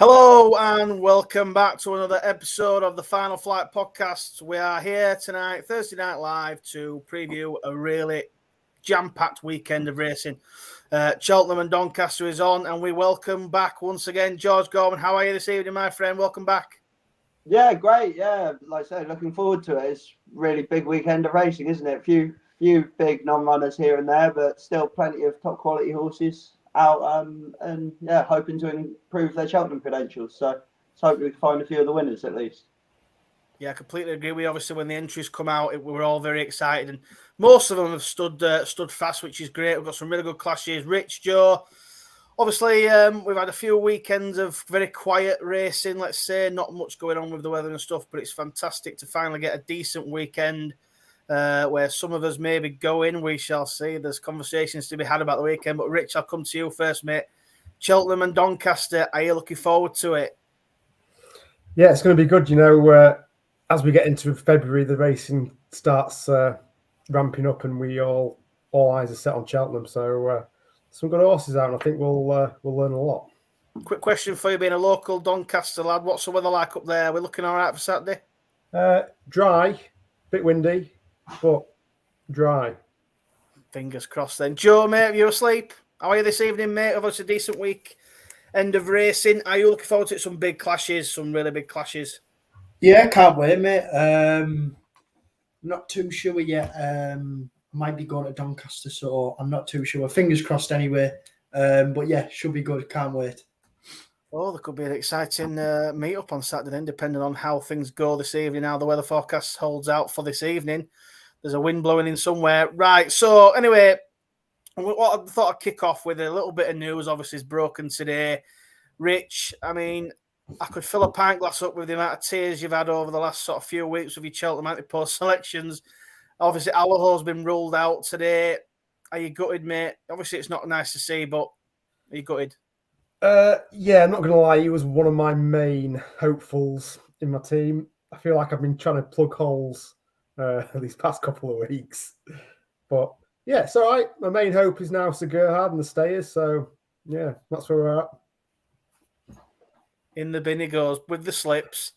Hello and welcome back to another episode of the Final Flight podcast. We are here tonight, Thursday Night Live, to preview a really jam-packed weekend of racing. Cheltenham and Doncaster is on, and we welcome back once again George Gorman. How are you this evening, my friend? Welcome back. Yeah, great. Yeah, like I said, looking forward to it. It's really big weekend of racing, isn't it? Few big non-runners here and there, but still plenty of top quality horses out. And yeah, hoping to improve their Cheltenham credentials. So hopefully we can find a few of the winners at least. Yeah, I completely agree. We obviously, when the entries come out, we were all very excited, and most of them have stood fast, which is great. We've got some really good clashes. Rich, Joe. Obviously, we've had a few weekends of very quiet racing, let's say, not much going on with the weather and stuff, but it's fantastic to finally get a decent weekend where some of us may be going. We shall see. There's conversations to be had about the weekend, but Rich, I'll come to you first, mate. Cheltenham and Doncaster, are you looking forward to it? Yeah, it's going to be good. As we get into February, the racing starts ramping up, and all eyes are set on Cheltenham. So some good horses out, and I think we'll learn a lot. Quick question for you, being a local Doncaster lad. What's the weather like up there? We're looking all right for Saturday? Dry, bit windy, but dry. Fingers crossed then. Joe, mate, you asleep? How are you this evening, mate? Obviously, a decent week end of racing. Are you looking forward to some big clashes, some really big clashes? Yeah, can't wait, mate. Not too sure yet. Might be going to Doncaster, so I'm not too sure. Fingers crossed anyway. But yeah, should be good. Can't wait. Oh, there could be an exciting meet-up on Saturday then, depending on how things go this evening, how the weather forecast holds out for this evening. There's a wind blowing in somewhere. Right, so anyway, what I thought I'd kick off with a little bit of news, obviously, is broken today. Rich, I mean, I could fill a pint glass up with the amount of tears you've had over the last sort of few weeks with your Cheltenham anti-post selections. Obviously, Allaho's been ruled out today. Are you gutted, mate? Obviously, it's not nice to see, but are you gutted? Yeah, I'm not going to lie. He was one of my main hopefuls in my team. I feel like I've been trying to plug holes these past couple of weeks. But yeah, it's all right. My main hope is now Sir Gerhard and the Stayers. So yeah, that's where we're at. In the bin he goes with the slips.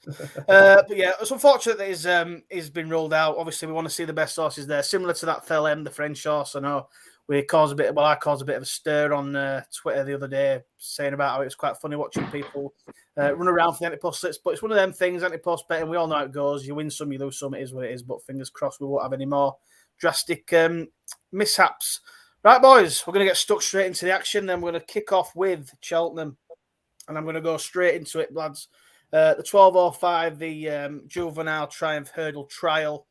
But yeah, it's unfortunate that he's been ruled out. Obviously, we want to see the best horses there, similar to that Thelem, the French horse. I know I caused a bit of a stir on Twitter the other day, saying about how it's quite funny watching people run around for the anti-post slips. But it's one of them things, anti-post betting. We all know how it goes. You win some, you lose some. It is what it is. But fingers crossed, we won't have any more drastic mishaps. Right, boys, we're going to get stuck straight into the action. Then we're going to kick off with Cheltenham. And I'm going to go straight into it, lads. The 1205, the Juvenile Triumph Hurdle Trial.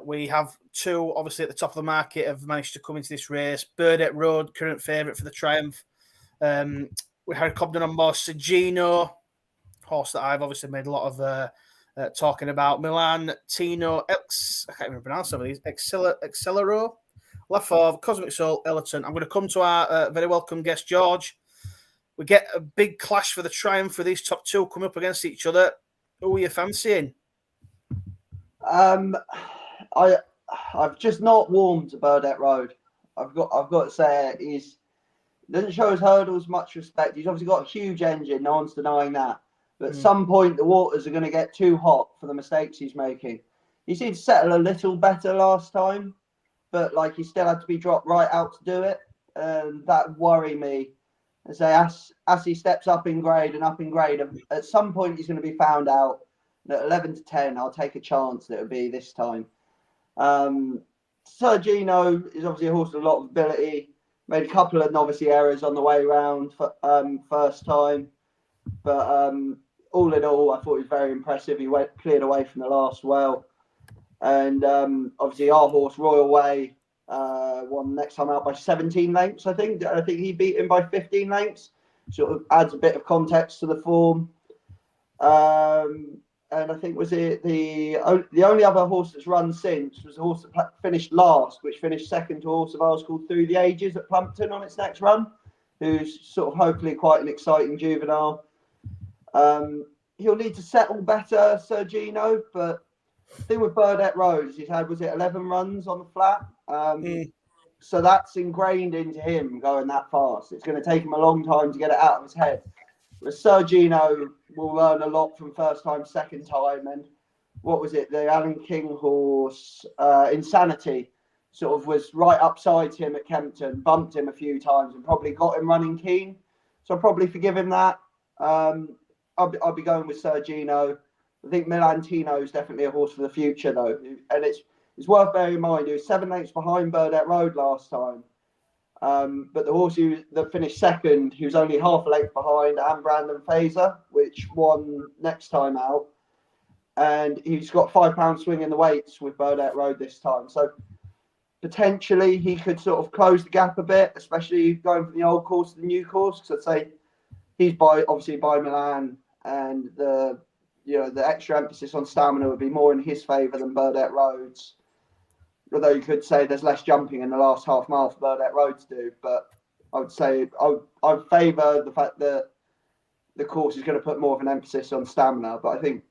We have two, obviously, at the top of the market have managed to come into this race. Burdett Road, current favourite for the Triumph. We had Cobden on board. Segino, horse that I've obviously made a lot of talking about. Milan, Tino, I can't even pronounce some of these. Accelero, Lafave, Cosmic Soul, Ellerton. I'm going to come to our very welcome guest, George. We get a big clash for the Triumph for these top two coming up against each other. Who are you fancying? I've just not warmed to Burdett Road. I've got to say he doesn't show his hurdles much respect. He's obviously got a huge engine, no one's denying that. But at some point the waters are going to get too hot for the mistakes he's making. He seemed to settle a little better last time, but like he still had to be dropped right out to do it. And that worry me. As he steps up in grade, at some point he's going to be found out. At 11 to 10, I'll take a chance that it'll be this time. Sergino is obviously a horse with a lot of ability. Made a couple of novice errors on the way round for first time. But all in all, I thought he was very impressive. He cleared away from the last well. And obviously our horse, Royal Way, won next time out by 17 lengths, I think. I think he beat him by 15 lengths. Sort of adds a bit of context to the form. And I think the only other horse that's run since was a horse that finished last, which finished second to a horse of ours called Through the Ages at Plumpton on its next run, who's sort of hopefully quite an exciting juvenile. He'll need to settle better, Sergino, but the thing with Burdett Road, he's had, 11 runs on the flat? So that's ingrained into him going that fast. It's going to take him a long time to get it out of his head. Sergino will learn a lot from first time, second time, and what was it? The Alan King horse, Insanity, sort of was right upside him at Kempton, bumped him a few times, and probably got him running keen. So I'll probably forgive him that. I'll be going with Sergino. I think Milantino is definitely a horse for the future, though, and it's worth bearing in mind he was 7 lengths behind Burdett Road last time. But the horse that finished second, he was only half a length behind, and Brandon Fraser, which won next time out. And he's got £5 swing in the weights with Burdett Road this time. So potentially he could sort of close the gap a bit, especially going from the old course to the new course. Because I'd say he's obviously by Milan, and the extra emphasis on stamina would be more in his favour than Burdett Road's. Although you could say there's less jumping in the last half mile for Burdett Road to do, but I would say I favour the fact that the course is going to put more of an emphasis on stamina. But I think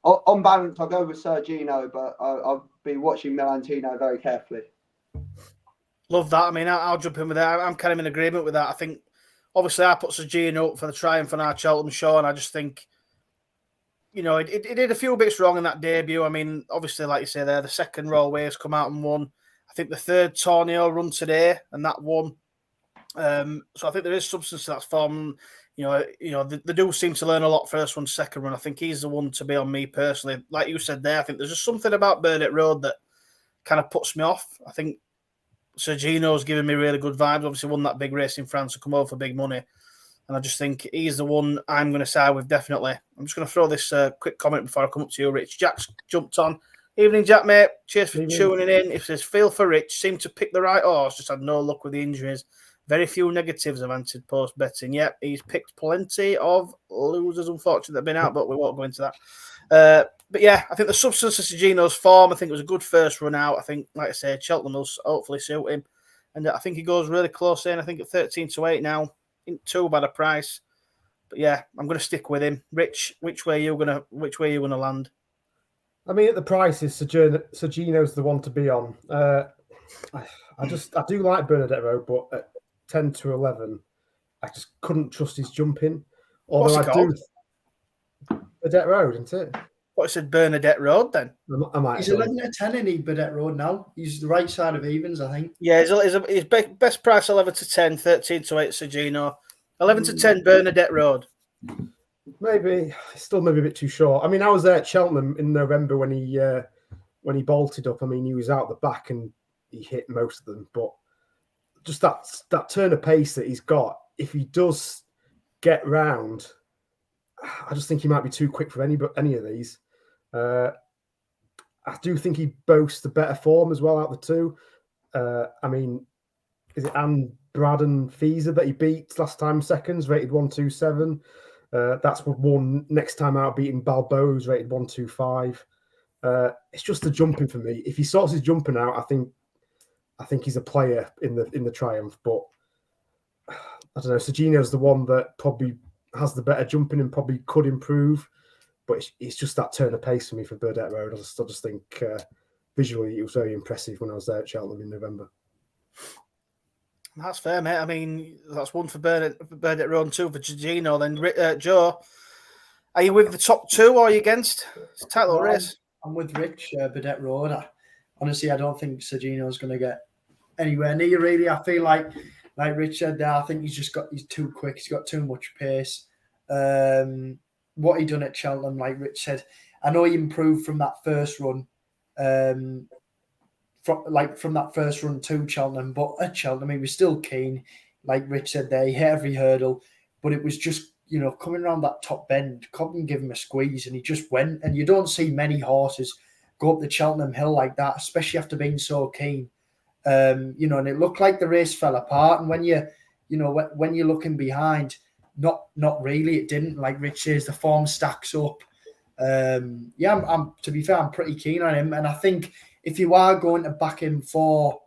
on balance, I'll go with Sergino, but I'll be watching Milantino very carefully. Love that. I mean, I'll jump in with that. I'm kind of in agreement with that. I think, obviously, I put Sergino up for the triumph on our Cheltenham show, and I just think, it did a few bits wrong in that debut. I mean, obviously, like you say there, the second Royal Waves come out and won. I think the third Torneo run today, and that won. So I think there is substance to that form. They do seem to learn a lot first run, second run. I think he's the one to be on me personally. Like you said there, I think there's just something about Burdett Road that kind of puts me off. I think Sergino's giving me really good vibes. Obviously won that big race in France and come over for big money. And I just think he's the one I'm going to side with, definitely. I'm just going to throw this quick comment before I come up to you, Rich. Jack's jumped on. Evening, Jack, mate. Cheers for tuning in. It says, feel for Rich. Seemed to pick the right horse. Just had no luck with the injuries. Very few negatives have answered post-betting. Yep, he's picked plenty of losers, unfortunately, that have been out, but we won't go into that. But yeah, I think the substance of Sergino's form, I think it was a good first run out. I think, like I said, Cheltenham will hopefully suit him. And I think he goes really close in. I think at 13-8 now. Ain't too bad a price. But yeah, I'm going to stick with him. Rich, which way are you going to land? I mean, at the prices, Sergino's the one to be on. I do like Bernadette Road, but at 10-11, I just couldn't trust his jumping. Although What's it called? Bernadette Road, isn't it? What said Bernadette Road then? He's 11-10 in Burdett Road now. He's the right side of evens, I think. Yeah, his best price 11-10, 13-8 Sergino, 11-10 Bernadette Road. Maybe still maybe a bit too short. I mean, I was there at Cheltenham in November when he bolted up. I mean, he was out the back and he hit most of them, but just that turn of pace that he's got. If he does get round, I just think he might be too quick for any of these. I do think he boasts the better form as well out of the two. I mean, is it Anne Braddon Feeser that he beat last time seconds, rated 127? That's what won next time out, beating Balboa's rated 125. It's just the jumping for me. If he sorts his jumping out, I think he's a player in the Triumph. But I don't know. Sergino's the one that probably has the better jumping and probably could improve. But it's just that turn of pace for me for Burdett Road. I just think visually it was very impressive when I was there at Cheltenham in November. That's fair, mate. I mean, that's one for Burdett Road and two for Sergino. Then, Joe, are you with the top two or are you against? It's a tight little race. I'm with Rich, Burdett Road. Honestly, I don't think Sergino's going to get anywhere near, really. I feel like Rich said there, I think he's too quick. He's got too much pace. What he done at Cheltenham, like Rich said, I know he improved from that first run, from that first run to Cheltenham, but at Cheltenham he was still keen. Like Rich said there, he hit every hurdle, but it was just, coming around that top bend, couldn't give him a squeeze, and he just went. And you don't see many horses go up the Cheltenham Hill like that, especially after being so keen. And it looked like the race fell apart. And when you're looking behind, not really, it didn't. Like Rich says, the form stacks up. I'm to be fair, I'm pretty keen on him, and I think if you are going to back him for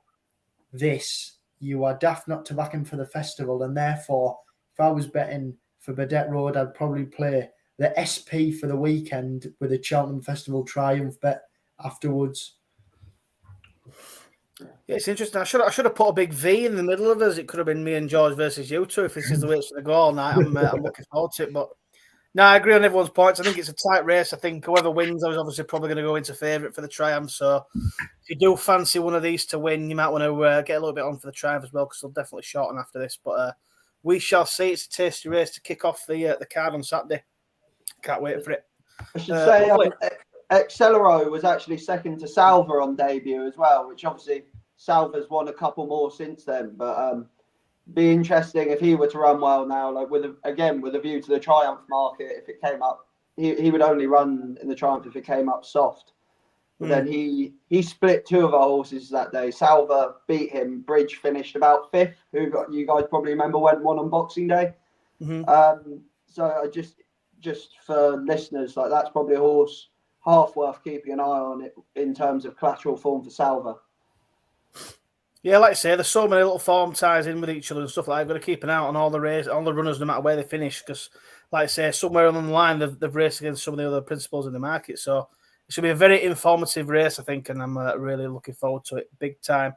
this, you are daft not to back him for the festival. And therefore, if I was betting for Burdett Road, I'd probably play the SP for the weekend with a Cheltenham Festival Triumph bet afterwards. Yeah, it's interesting. I should have put a big V in the middle of us. It could have been me and George versus you two. If this is the way it's going to go all night, I'm looking forward to it. But no, I agree on everyone's points. I think it's a tight race. I think whoever wins, I was obviously probably going to go into favourite for the Triumph. So if you do fancy one of these to win, you might want to get a little bit on for the Triumph as well, because they'll definitely shorten after this. But we shall see. It's a tasty race to kick off the card on Saturday. Can't wait for it. I should say Accelero was actually second to Salva on debut as well, which obviously Salva's won a couple more since then. But be interesting if he were to run well now, like with a view to the Triumph market. If it came up, he would only run in the Triumph if it came up soft. But then he split two of our horses that day. Salva beat him. Bridge finished about fifth. You guys probably remember won on Boxing Day. So I just for listeners, like that's probably a horse half worth keeping an eye on it in terms of collateral form for Salva. Yeah, like I say, there's so many little form ties in with each other and stuff like that. I've got to keep an eye on all the runners, no matter where they finish, because, like I say, somewhere along the line they've raced against some of the other principals in the market. So it should be a very informative race, I think, and I'm really looking forward to it big time.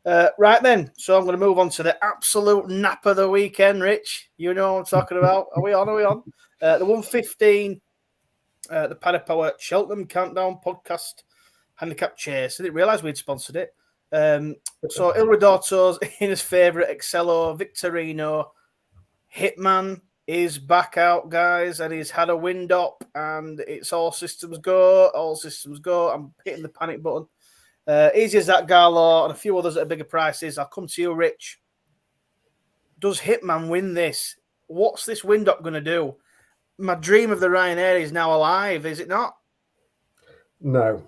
Right then, so I'm going to move on to the absolute nap of the weekend, Rich. You know what I'm talking about. Are we on? The 115, the Paddy Power Cheltenham Countdown Podcast Handicap Chase. I didn't realise we'd sponsored it. So Il Ridotto's in his favourite, Excello, Victorino, Hitman is back out, guys, and he's had a wind up, and it's all systems go. I'm hitting the panic button. Easy as that, Garlo, and a few others at bigger prices. I'll come to you, Rich. Does Hitman win this? What's this wind up going to do? My dream of the Ryanair is now alive, is it not? No.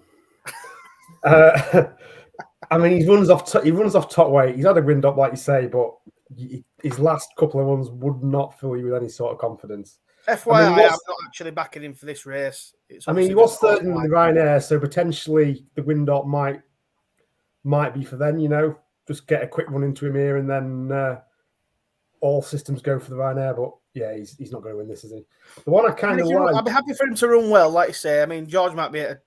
I mean, he runs off top weight. He's had a wind up, like you say, but his last couple of ones would not fill you with any sort of confidence. FYI, I'm not actually backing him for this race. He was third in the Ryanair, so potentially the wind up might be for then, just get a quick run into him here and then all systems go for the Ryanair. But yeah, he's not going to win this, is he? The one I kind of like. I'd be happy for him to run well, like you say. I mean, George might be able to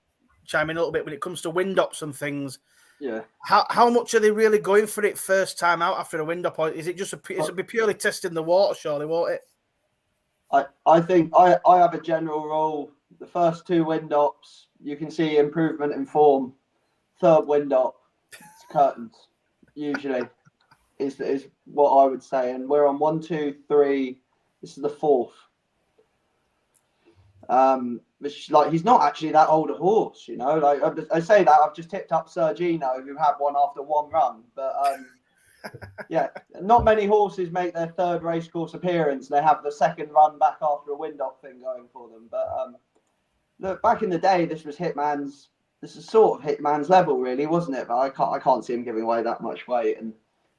chime in a little bit when it comes to wind ups and things. Yeah. How much are they really going for it first time out after a wind up, or is it just it'll be purely testing the water? Surely, won't it? I think I have a general rule. The first two wind ups, you can see improvement in form. Third wind up, it's curtains. Usually, is what I would say. And we're on 1, 2, 3. This is the fourth. Which, like, he's not actually that old a horse, Like I say that I've just tipped up Sergino, who had one after one run, but yeah, not many horses make their third racecourse appearance. They have the second run back after a wind up thing going for them. But look, back in the day, this is sort of Hitman's level, really, wasn't it? But I can't see him giving away that much weight, and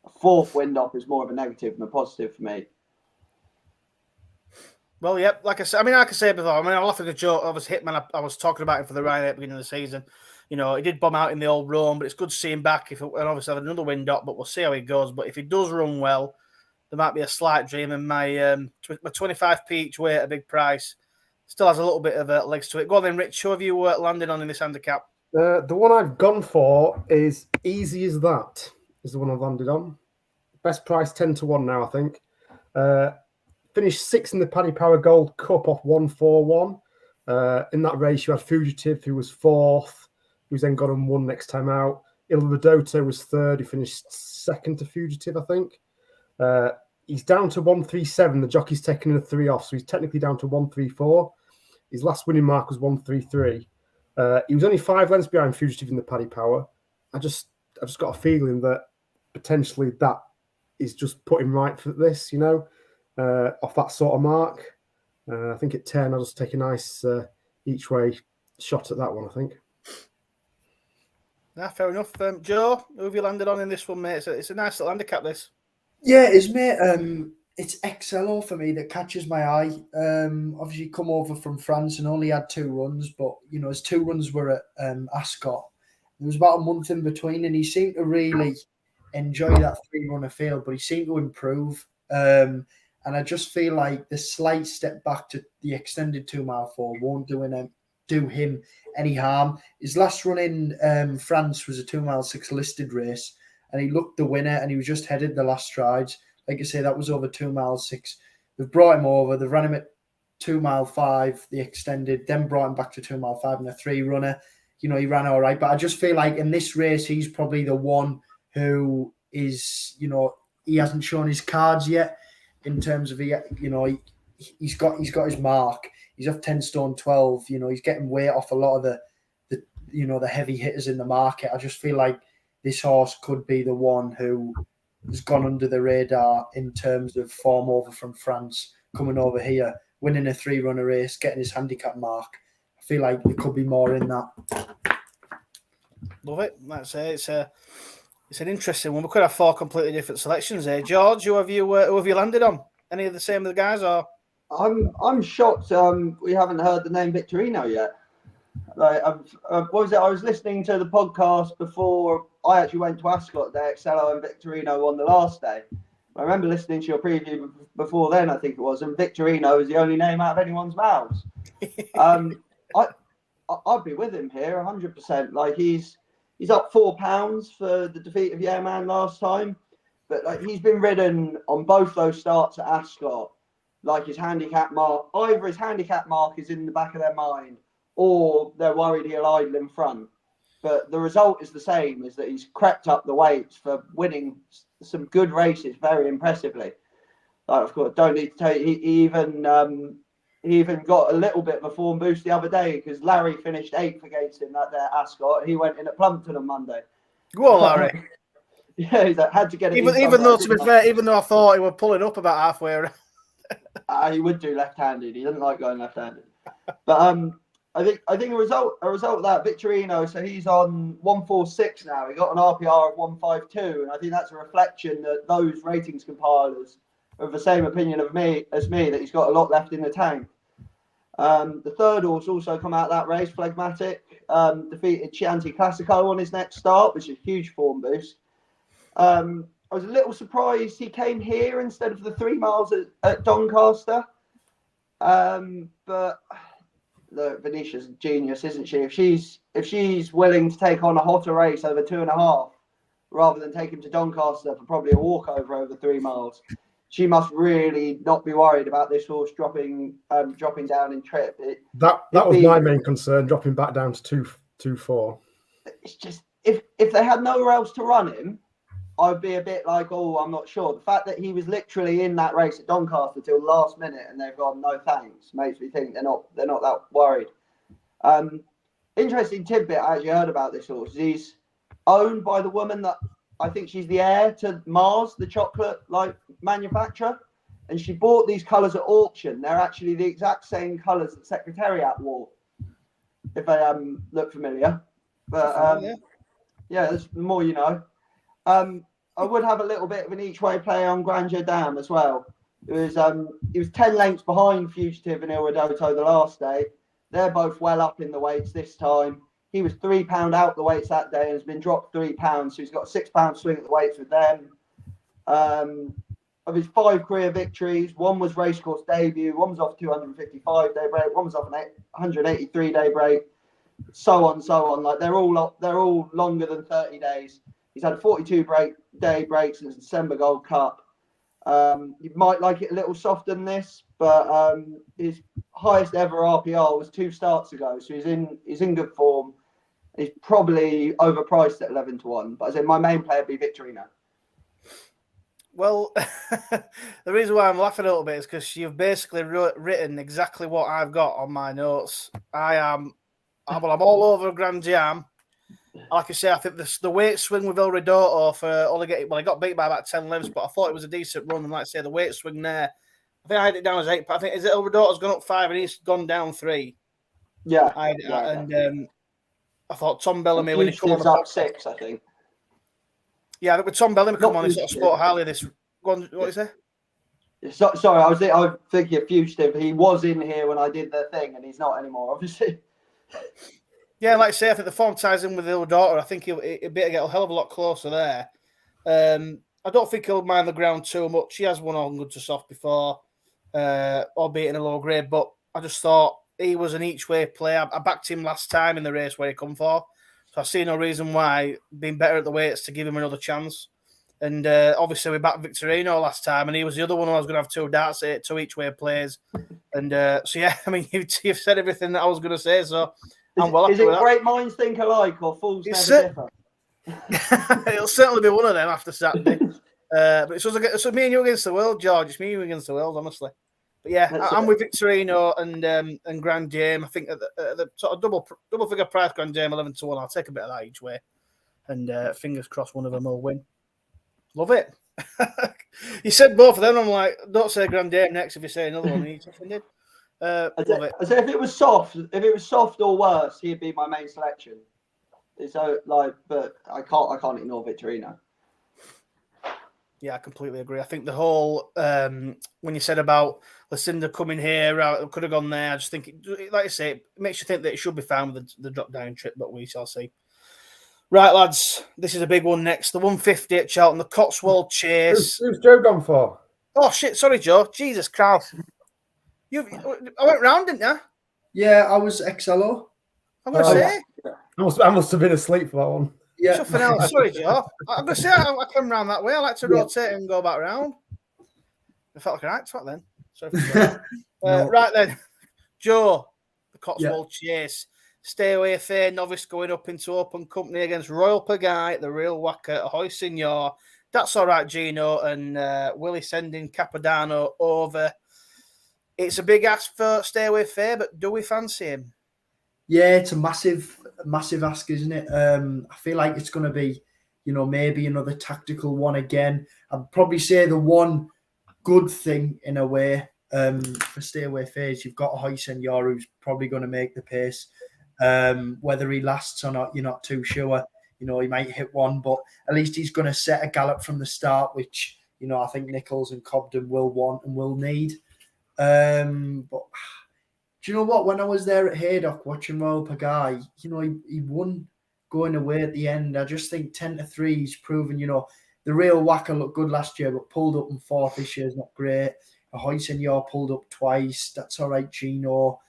a fourth wind up is more of a negative than a positive for me. Well, yep. Like I said before. I'll have to joke. Obviously, Hitman. I was talking about him for the Ryanair at the beginning of the season. He did bomb out in the old Rome, but it's good to see him back. And obviously have another wind up, but we'll see how he goes. But if he does run well, there might be a slight dream. And my 25p each way at a big price still has a little bit of legs to it. Go on then, Rich. Who have you landed on in this handicap? The one I've gone for is Easy As That. Is the one I've landed on. Best price 10-1 now, I think. Finished 6th in the Paddy Power Gold Cup off 141. In that race, you had Fugitive, who was 4th, who's then got and won next time out. Il Ridotto was 3rd. He finished 2nd to Fugitive, I think. He's down to 137. The jockey's taken a 3 off, so he's technically down to 134. His last winning mark was 133. He was only 5 lengths behind Fugitive in the Paddy Power. I just got a feeling that potentially that is just putting right for this, off that sort of mark. I think at 10, I'll just take a nice each way shot at that one, I think. Yeah, fair enough. Joe, who have you landed on in this one, mate? It's a nice little handicap, this. Yeah, it is, mate. It's XLO for me that catches my eye. Obviously, come over from France and only had 2 runs, but, his 2 runs were at Ascot. There was about a month in between, and he seemed to really enjoy that 3-runner field, but he seemed to improve. And I just feel like the slight step back to the extended 2 mile 4 won't do him do him any harm. His last run in France was a 2 mile 6 listed race, and he looked the winner, and he was just headed the last strides. Like I say, that was over 2 miles 6. They've brought him over. They've ran him at 2 mile 5, the extended, then brought him back to 2 mile 5 and a 3 runner. You know, he ran all right, but I just feel like in this race, he's probably the one who is, you know, he hasn't shown his cards yet in terms of, he's got his mark. He's off 10 stone 12. You know, he's getting weight off a lot of the heavy hitters in the market. I just feel like this horse could be the one who has gone under the radar in terms of form over from France, coming over here, winning a 3-runner race, getting his handicap mark. I feel like there could be more in that. Love it. That's it. It's an interesting one. We could have 4 completely different selections here. George, who have you landed on? Any of the same of the guys, or? I'm shocked. We haven't heard the name Victorino yet. Like, what was it? I was listening to the podcast before I actually went to Ascot. Day Excello and Victorino on the last day. I remember listening to your preview before then, I think it was, and Victorino was the only name out of anyone's mouths. I'd be with him here 100%. Like, he's up £4 for the defeat of Man last time, but like, he's been ridden on both those starts at Ascot. Like, his handicap mark, either his handicap mark is in the back of their mind, or they're worried he'll idle in front. But the result is the same, is that he's crept up the weights for winning some good races very impressively. Like, of course, don't need to tell you, he even got a little bit of a form boost the other day, because Larry finished 8th against him that day at Ascot, and he went in at Plumpton on Monday. Go on, Larry. Yeah, he's had to get it. Even though, to be fair, even though I thought he was pulling up about halfway around. He would do left-handed. He doesn't like going left-handed. But I think a result of that, Victorino, so he's on 146 now. He got an RPR of 152, and I think that's a reflection that those ratings compilers are of the same opinion of me that he's got a lot left in the tank. The third horse also come out of that race, Phlegmatic, defeated Chianti Classico on his next start, which is a huge form boost. I was a little surprised he came here instead of the 3 miles at Doncaster. But look, Venetia's a genius, isn't she? If she's willing to take on a hotter race over 2.5, rather than take him to Doncaster for probably a walkover over 3 miles, she must really not be worried about this horse dropping down in trip. That was my main concern, dropping back down to 2-4. It's just if they had nowhere else to run him, I'd be a bit like, oh, I'm not sure. The fact that he was literally in that race at Doncaster till the last minute and they've gone no thanks makes me think they're not that worried. Interesting tidbit I actually heard about this horse. He's owned by the woman that I think she's the heir to Mars, the chocolate manufacturer, and she bought these colours at auction. They're actually the exact same colours that Secretariat wore, if they look familiar. But yeah, that's the more you know. I would have a little bit of an each-way play on Grandeur Dam as well. He was 10 lengths behind Fugitive and Iridoto the last day. They're both well up in the weights this time. He was £3 out the weights that day and has been dropped £3, so he's got a £6 swing at the weights with them. Of his 5 career victories, one was racecourse debut, one was off 255 day break, one was off an 183 day break, so on. Like, they're all longer than 30 days. He's had 42 day breaks since the December Gold Cup. You might like it a little softer than this, but his highest ever RPR was 2 starts ago, so he's in good form. He's probably overpriced at 11-1, but I said my main player would be Victorino. Well, the reason why I'm laughing a little bit is because you've basically written exactly what I've got on my notes. I'm all over Grand Jam. Like I say, I think the weight swing with El Ridotto he got beat by about 10 lengths, but I thought it was a decent run. And like I say, the weight swing there, I think I had it down as 8. But I think El Ridotto's gone up 5 and he's gone down 3. Yeah. I thought Tom Bellamy when he come on up 6, I think. Yeah, I think with Tom Bellamy come on, he sort of spoke highly of this. Go on, what is it? Sorry, I was thinking of Fugitive. He was in here when I did the thing, and he's not anymore, obviously. Yeah, like I say, I think the form ties in with the daughter. I think he'll get a hell of a lot closer there. I don't think he'll mind the ground too much. He has won on good to soft before, albeit in a low grade. But I just thought he was an each-way play. I backed him last time in the race where he come for. So I see no reason why being better at the weights to give him another chance. And obviously we backed Victorino last time, and he was the other one I was going to have 2 darts at, 2 each-way plays. And so, yeah, I mean, you've said everything that I was going to say, so I'm well is happy it with that. great minds think alike or fools It's never differ? It'll certainly be one of them after Saturday. But it's me and you against the world, George. It's me and you against the world, honestly. But yeah, I'm with Victorino and Grand Jam. I think at the sort of double figure price Grand Jam 11-1. I'll take a bit of that each way, and fingers crossed one of them will win. Love it. You said both of them. I'm like, don't say Grand Jam next if you say another one. You offended. Love it. I said if it was soft or worse, he'd be my main selection. So but I can't ignore Victorino. Yeah, I completely agree. I think the whole when you said about Lucinda coming here, could have gone there. I just think, like you say, it makes you think that it should be fine with the drop down trip, but we shall see. Right, lads, this is a big one next. The 150 at Cheltenham, the Cotswold Chase. Who's Joe gone for? Oh shit! Sorry, Joe. Jesus Christ. I went round, didn't you? Yeah, I was XLO. I'm going to say. I must have been asleep for that one. Yeah. Something else. Sorry, Joe. I'm going to say I come round that way. I like to rotate and go back round. I felt like an act then. Sorry for that. Right then, Joe, the Cotswold Chase. Stay away fair novice going up into open company against Royal Pagaille, the real whacker, Ahoy Signor. That's all right, Gino, and Willie sending Capodanno over. It's a big ask for Stay Away Fair, but do we fancy him? Yeah, it's a massive ask, isn't it? I feel like it's going to be, maybe another tactical one again. I'd probably say the one good thing in a way for Stay Away Fair is you've got Ahoy Signor who's probably going to make the pace. Whether he lasts or not, you're not too sure. He might hit one, but at least he's going to set a gallop from the start, which, I think Nichols and Cobden will want and will need. But do you know what? When I was there at Haydock watching Royal Pagaille, he won going away at the end. I just think 10-3, he's proven, the real whacker looked good last year, but pulled up in 4th this year is not great. Ahoy Signor pulled up twice. That's all right, Gino.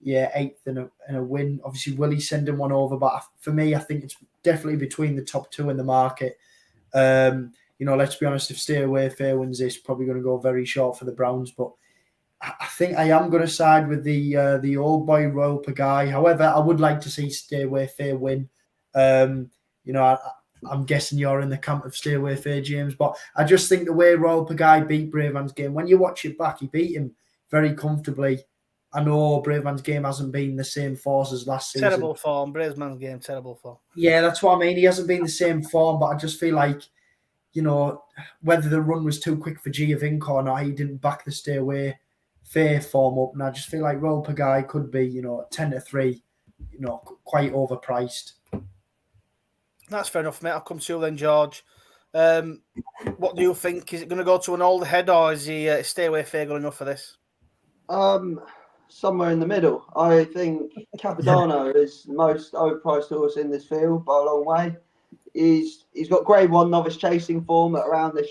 Yeah, 8th and a win. Obviously, Willie sending one over, but for me, I think it's definitely between the top 2 in the market. Let's be honest, if Stay Away Fair wins this, probably going to go very short for the Browns, but I think I am going to side with the old boy Royal Pagaille. However, I would like to see Stay Away Fair win. I'm guessing you're in the camp of Stay Away Fair, James, but I just think the way Royal Pagaille beat Braveman's game, when you watch it back, he beat him very comfortably. I know Braveman's game hasn't been the same force as last season. Terrible form. Braveman's game, terrible form. Yeah, that's what I mean. He hasn't been the same form, but I just feel like, whether the run was too quick for Giovinco or not, he didn't back the Stay Away Fair form up. And I just feel like Royal Pagaille could be, 10-3, quite overpriced. That's fair enough, mate. I'll come to you then, George. What do you think? Is it going to go to an old head, or is he Stay Away Fair good enough for this? Somewhere in the middle. I think Capodanno is the most overpriced horse in this field by a long way. He's got Grade 1 novice chasing form at around this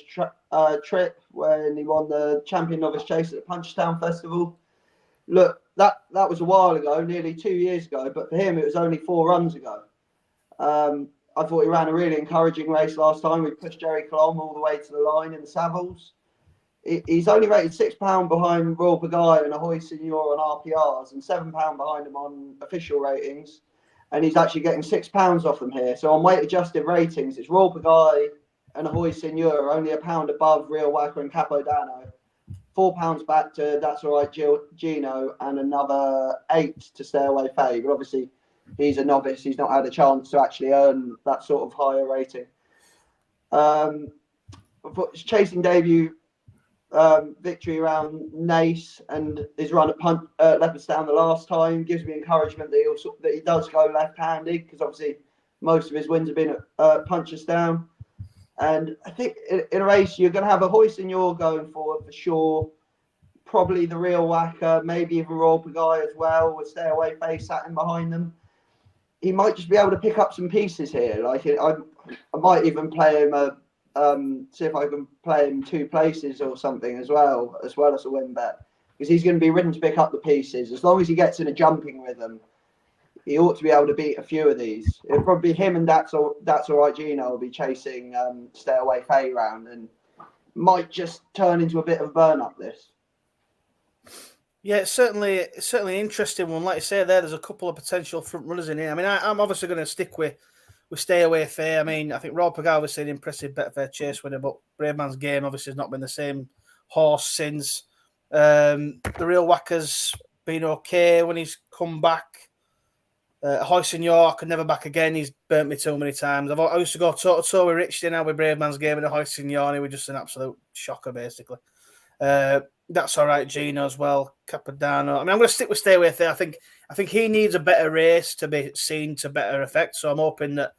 trip when he won the Champion Novice Chase at the Punchestown Festival. Look, that was a while ago, nearly 2 years ago, but for him it was only 4 runs ago. I thought he ran a really encouraging race last time. We pushed Jerry Colomb all the way to the line in the Savills. He's only rated £6 behind Royal Pagaille and Ahoy Signor on RPRs and £7 behind him on official ratings. And he's actually getting £6 off them here. So on weight adjusted ratings, it's Royal Pagaille and Ahoy Signor only £1 above Real Whacker and Capodanno. £4 back to That's All Right Gino and another 8 to Stay Away Faye. But obviously he's a novice. He's not had a chance to actually earn that sort of higher rating. Chasing debut victory around Nace and his run at Leopardstown the last time gives me encouragement that he does go left-handed, because obviously most of his wins have been at Punchestown. And I think in a race you're going to have a Ahoy Signor going forward for sure, probably the Real Whacker, maybe even Royal Pagaille as well, with Stay Away Face sat in behind them. He might just be able to pick up some pieces here. Like I might even play him see if I can play him 2 places or something as well as a win bet. because he's going to be ridden to pick up the pieces. As long as he gets in a jumping rhythm, he ought to be able to beat a few of these. It'll probably be him and That's All Right Gino will be chasing Stay Away Faye round, and might just turn into a bit of a burn up this. Yeah, it's certainly an interesting one. Like I say, there's a couple of potential front runners in here. I mean, I'm obviously going to stick with Stay Away Fair. I mean, I think Rob Pagao was an impressive Betfair Chase winner, but Brave Man's Game obviously has not been the same horse since. The Real Whacker's been okay when he's come back. Hoyson York and never back again. He's burnt me too many times. I used to go toe to toe with Rich now with Brave Man's Game and Hoyson York. He was just an absolute shocker, basically. That's all right, Gino as well. Capodanno. I mean, I'm going to stick with Stay Away Fair. I think he needs a better race to be seen to better effect. So I'm hoping that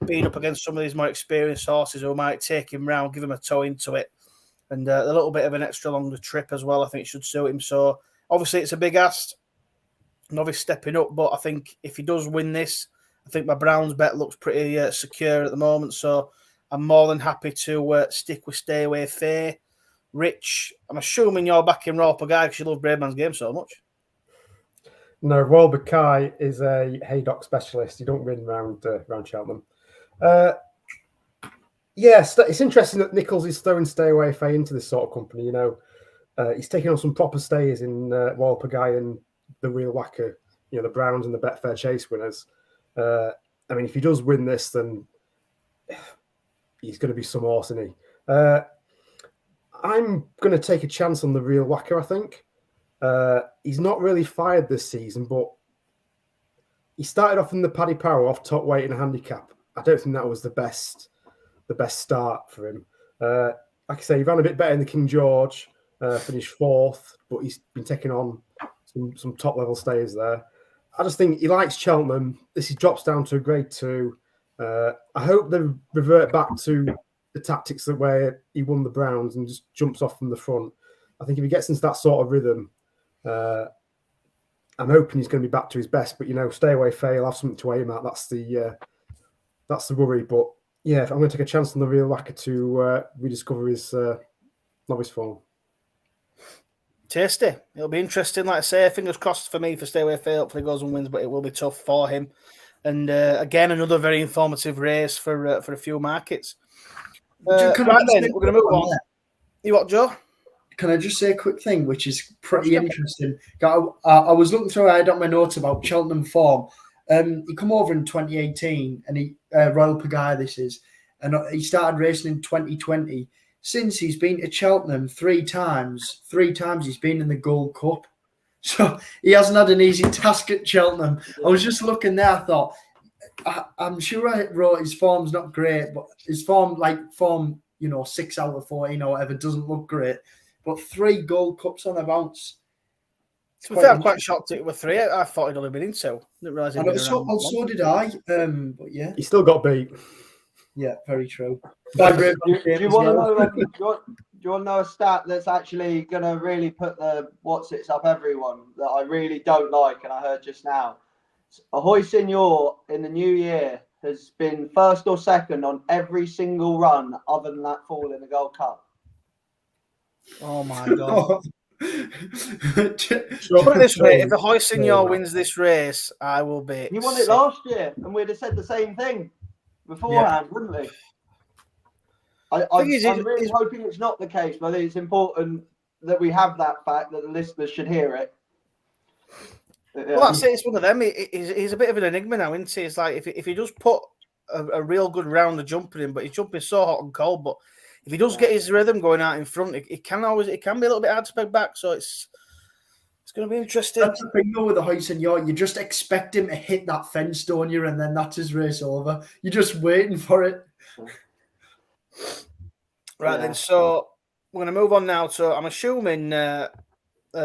being up against some of these more experienced horses who might take him round, give him a toe into it, and a little bit of an extra longer trip as well, I think should suit him. So obviously it's a big ask. Novice stepping up, but I think if he does win this, I think my Browns bet looks pretty secure at the moment. So I'm more than happy to stick with Stay Away Fair. Rich, I'm assuming you're backing Royal Pagay because you love Brave Man's Game so much. No, Royal Pagay is a haydock specialist. You don't win round Cheltenham. Yes, it's interesting that Nichols is throwing Stay Away Fair into this sort of company. You know, he's taking on some proper stayers in Royal Pagay and the Real Whacker, you know, the Browns and the Betfair Chase winners. I mean, if he does win this, then he's going to be some horse, isn't he? I'm going to take a chance on the Real Whacker, I think. He's not really fired this season, but he started off in the Paddy Power off top weight in a handicap. I don't think that was the best start for him. Like I say, he ran a bit better in the King George, finished fourth, but he's been taking on some top level stayers there. I just think he likes Cheltenham. He drops down to a grade 2. I hope they revert back to the tactics that where he won the Browns and just jumps off from the front. I think if he gets into that sort of rhythm, I'm hoping he's going to be back to his best. But you know, Stay Away Fail, have something to aim at. That's the worry. But yeah, I'm going to take a chance on the Real Whacker to rediscover his novice form. Tasty. It'll be interesting. Like I say, fingers crossed for me for Stay Away Fail. Hopefully he goes and wins, but it will be tough for him. And again, another very informative race for a few markets. Right then, we're going to move on. You what, Joe? Can I just say a quick thing, which is pretty interesting? I was looking through, I had on my notes about Cheltenham form. He come over in 2018, and he Royal Pagay this is, and he started racing in 2020. Since he's been to Cheltenham 3 times he's been in the Gold Cup. So he hasn't had an easy task at Cheltenham. I was just looking there, I thought, I'm sure I wrote his form's not great, but his form, you know, 6 out of 14 or whatever, doesn't look great. But 3 Gold Cups on the bounce. I'm quite shocked it were 3. I thought he'd only been in 2. Didn't realise he'd been around. So did I. But yeah. He still got beat. Yeah, very true. Do you want to know a stat that's actually going to really put the what's-its up everyone that I really don't like and I heard just now? Ahoy Senior in the new year has been first or second on every single run other than that fall in the Gold Cup. Oh my God. Put it this way, if the Ahoy Senior wins this race, I will be... He won it last year and we'd have said the same thing beforehand, wouldn't we? I'm really hoping it's not the case, but it's important that we have that fact, that the listeners should hear it. Well, that's it. It's one of them. He's a bit of an enigma now, isn't he? It's like if he does put a real good round of jumping in, but he's jumping so hot and cold. But if he does get his rhythm going out in front, it can be a little bit hard to peg back. So it's going to be interesting. That's the thing though with the Hoyson York. You just expect him to hit that fence, don't you? And then that's his race over. You're just waiting for it. Right then, so we're going to move on now. So I'm assuming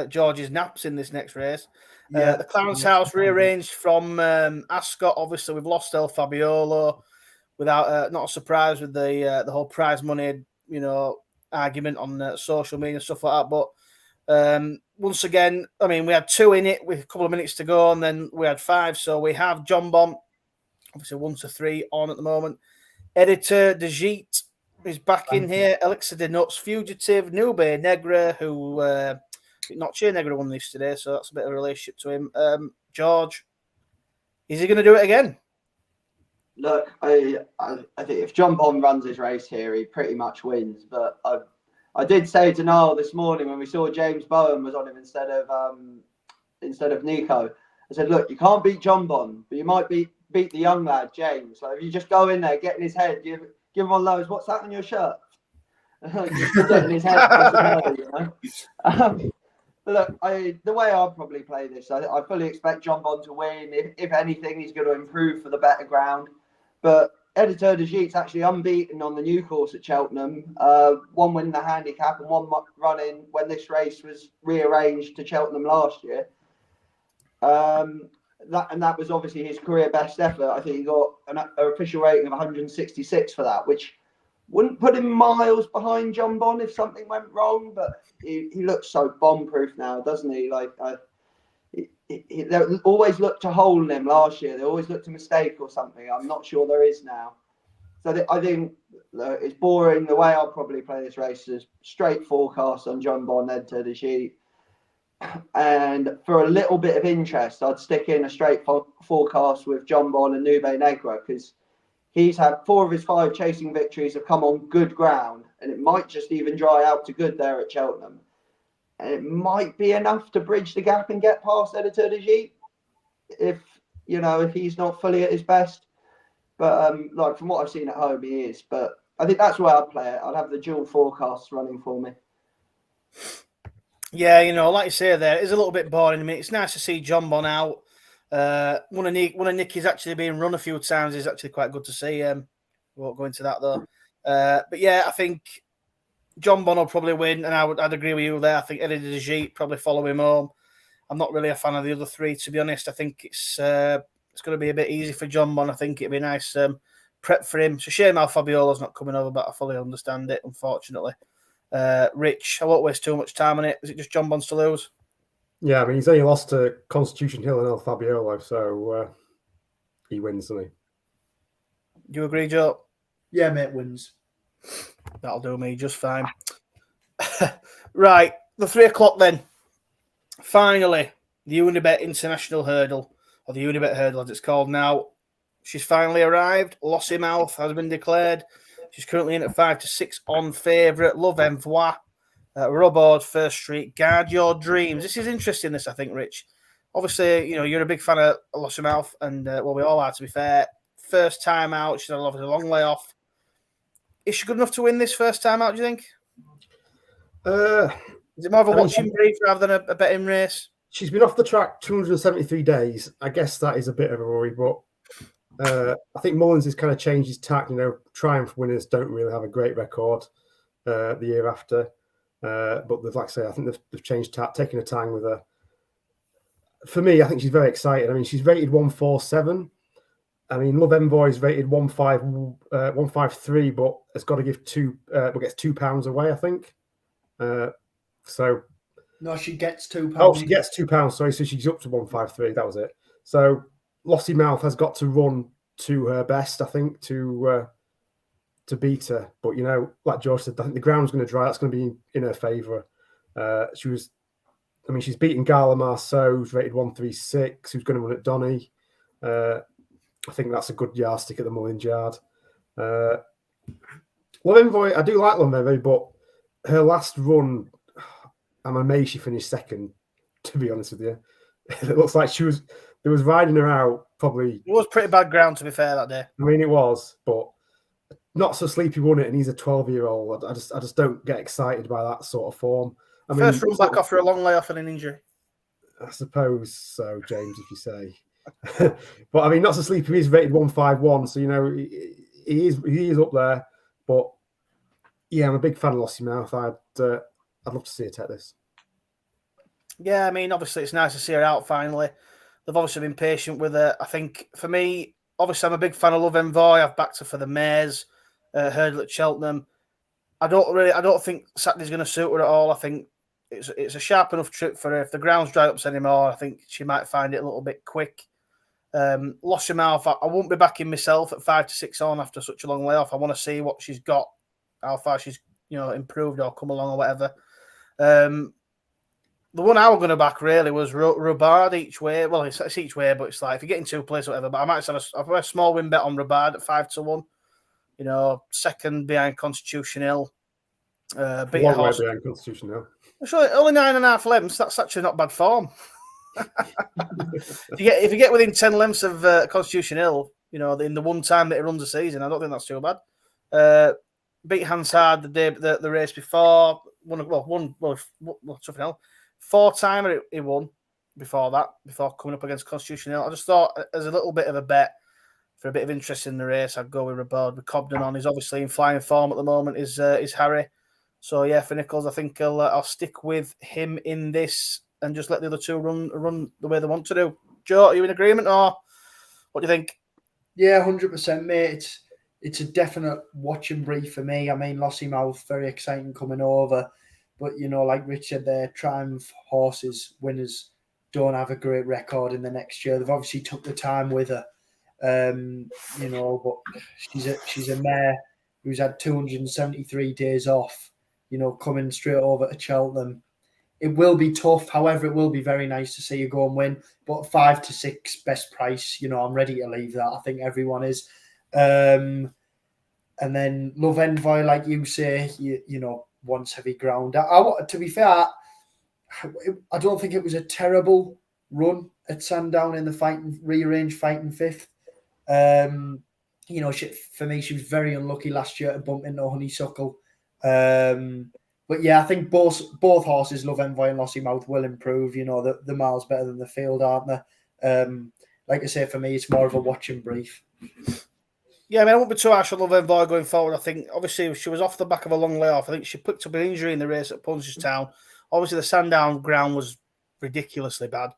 George's naps in this next race. The Clarence House rearranged from Ascot. Obviously, we've lost El Fabiolo. Without not a surprise with the whole prize money, you know, argument on social media and stuff like that. But once again, I mean, we had 2 in it with a couple of minutes to go, and then we had 5. So we have John Bomb, obviously 1 to 3 on at the moment. Editor de Gite is back in here. Elixir de Nuts, Fugitive, Nube Negra, who not Cheernegger won this today, so that's a bit of a relationship to him. George, is he going to do it again? Look, I think if John Bond runs his race here, he pretty much wins. But I did say to Niall this morning when we saw James Bowen was on him instead of Nico. I said, look, you can't beat John Bond, but you might beat the young lad James. Like if you just go in there, get in his head, give him one of those. What's that on your shirt? Just get in his head. Look, the way I'll probably play this, I fully expect John Bond to win. If anything, he's going to improve for the better ground. But Editeur de Gite's actually unbeaten on the new course at Cheltenham. One win the handicap and one running when this race was rearranged to Cheltenham last year. That was obviously his career best effort. I think he got an official rating of 166 for that, which wouldn't put him miles behind John Bond if something went wrong. But he looks so bomb-proof now, doesn't he? Like they always looked to hole in him last year. They always looked to mistake or something. I'm not sure there is now. So I think it's boring. The way I'll probably play this race is straight forecast on John Bond, Editeur de Gite. And for a little bit of interest, I'd stick in a straight forecast with John Bond and Nube Negra because he's had 4 of his 5 chasing victories have come on good ground, and it might just even dry out to good there at Cheltenham. And it might be enough to bridge the gap and get past Editeur de Gite if he's not fully at his best. But like from what I've seen at home, he is. But I think that's where I'd play it. I'd have the dual forecasts running for me. Yeah, like you say there, it's a little bit boring to me. It's nice to see John Bon out. One of Nicky's actually being run a few times is actually quite good to see. We won't go into that though. But yeah, I think John Bon will probably win, and I'd agree with you there. I think Editeur de Gite probably follow him home. I'm not really a fan of the other 3, to be honest. I think it's going to be a bit easy for John Bon. I think it'd be a nice prep for him. It's a shame Al Fabiola's not coming over, but I fully understand it, unfortunately. Rich, I won't waste too much time on it. Is it just John Bonds to lose? Yeah, I mean, he's only lost to Constitution Hill and El Fabiolo, so he wins, doesn't he? Do you agree, Joe? Yeah, mate, wins. That'll do me just fine. Right, the 3 o'clock then. Finally, the Unibet International Hurdle, or the Unibet Hurdle as it's called now. She's finally arrived. Lossiemouth has been declared. She's currently in at 5-6 on favourite. Love Envoi. Robord, First Street. Guard Your Dreams. This is interesting, this, I think, Rich. Obviously, you're a big fan of Lossiemouth, and, we all are, to be fair. First time out. She's had a long layoff. Is she good enough to win this first time out, do you think? Is it more of a watching brief rather than a betting race? She's been off the track 273 days. I guess that is a bit of a worry, but I think Mullins has kind of changed his tack. Triumph winners don't really have a great record the year after. But they've, like I say, I think they've changed tack, taken a time with her. For me, I think she's very excited. I mean, she's rated 147. I mean, Love Envoy is rated 153, but has got to give but gets £2 away, I think. So no, she gets £2. Oh, she gets £2. Sorry, so she's up to 153. That was it. So Lossiemouth has got to run to her best, I think, to beat her. But like George said, I think the ground's going to dry. That's going to be in her favour. She's beaten Gala Marceau, who's rated 136, who's going to run at Donny. I think that's a good yardstick at the Mullins Yard. Love Envoy, I do like Love Envoy, but her last run, I'm amazed she finished second, to be honest with you. It looks like they was riding her out probably. It was pretty bad ground, to be fair, that day. I mean, it was, but Not So Sleepy won it, and he's a 12-year-old. I just don't get excited by that sort of form. First run back after a long layoff and an injury. I suppose so, James, if you say. But I mean, Not So Sleepy is rated 151, so he is up there. But yeah, I'm a big fan of Lossiemouth. I'd love to see her take this. Yeah, I mean, obviously it's nice to see her out finally. They've obviously been patient with her. I think for me, obviously I'm a big fan of Love Envoy. I've backed her for the Mares, hurdle at Cheltenham. I don't think Saturday's going to suit her at all. I think it's a sharp enough trip for her. If the ground's dry up anymore, I think she might find it a little bit quick. Lossiemouth, I won't be backing myself at 5-6 on after such a long layoff. I want to see what she's got, how far she's improved or come along or whatever. the one I was going to back really was Rubard each way. Well, it's each way, but it's like if you're getting 2 plays or whatever. But I might have a small win bet on Rubard at 5-1. You know, second behind Constitution Hill. Beat Long a horse. way behind Constitution Hill. Sure, only 9.5 lengths. That's actually not bad form. if you get within 10 lengths of Constitution Hill, you know, in the one time that it runs a season, I don't think that's too bad. Beat Hansard the race before. Something else. 4-timer he won before coming up against Constitution Hill. I just thought as a little bit of a bet for a bit of interest in the race, I'd go with Ribard with Cobden on. He's obviously in flying form at the moment. Is Harry. So yeah, for Nichols, I think I'll stick with him in this and just let the other two run the way they want to do. Joe, are you in agreement, or what do you think? Yeah, 100%, mate. It's a definite watch and brief for me. I mean, Lossiemouth, very exciting coming over. But, you know, like Rich said there, Triumph horses, winners don't have a great record in the next year. They've obviously took the time with her, you know, but she's a mare who's had 273 days off, you know, coming straight over to Cheltenham. It will be tough. However, it will be very nice to see you go and win. But 5 to 6 best price, you know, I'm ready to leave that. I think everyone is. And then Love Envoy, like you say, you know, wants heavy ground. To be fair, I don't think it was a terrible run at Sandown in the rearranged fighting fifth. You know, for me, she was very unlucky last year to bump into Honeysuckle. But yeah, I think both horses, Love Envoy and Lossiemouth, will improve. You know, the miles better than the field, aren't they? Like I say, for me, it's more of a watch and brief. Yeah, I mean, I won't be too harsh on Love Envoy going forward. I think, obviously, she was off the back of a long layoff. I think she picked up an injury in the race at Punchestown. Obviously, the Sandown ground was ridiculously bad.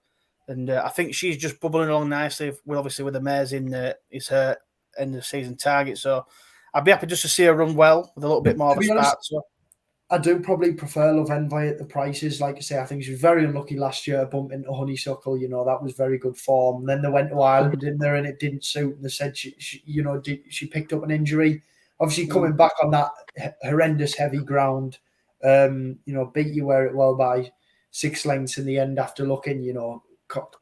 And I think she's just bubbling along nicely, with the mares is her end of season target. So I'd be happy just to see her run well with a little bit more of a start. I do probably prefer Love Envoy at the prices. Like I say, I think she was very unlucky last year, bump into Honeysuckle. You know, that was very good form. And then they went to Ireland in there and it didn't suit. And they said she picked up an injury. Obviously, coming back on that horrendous heavy ground, you know, beat you where it well by 6 lengths in the end after looking, you know,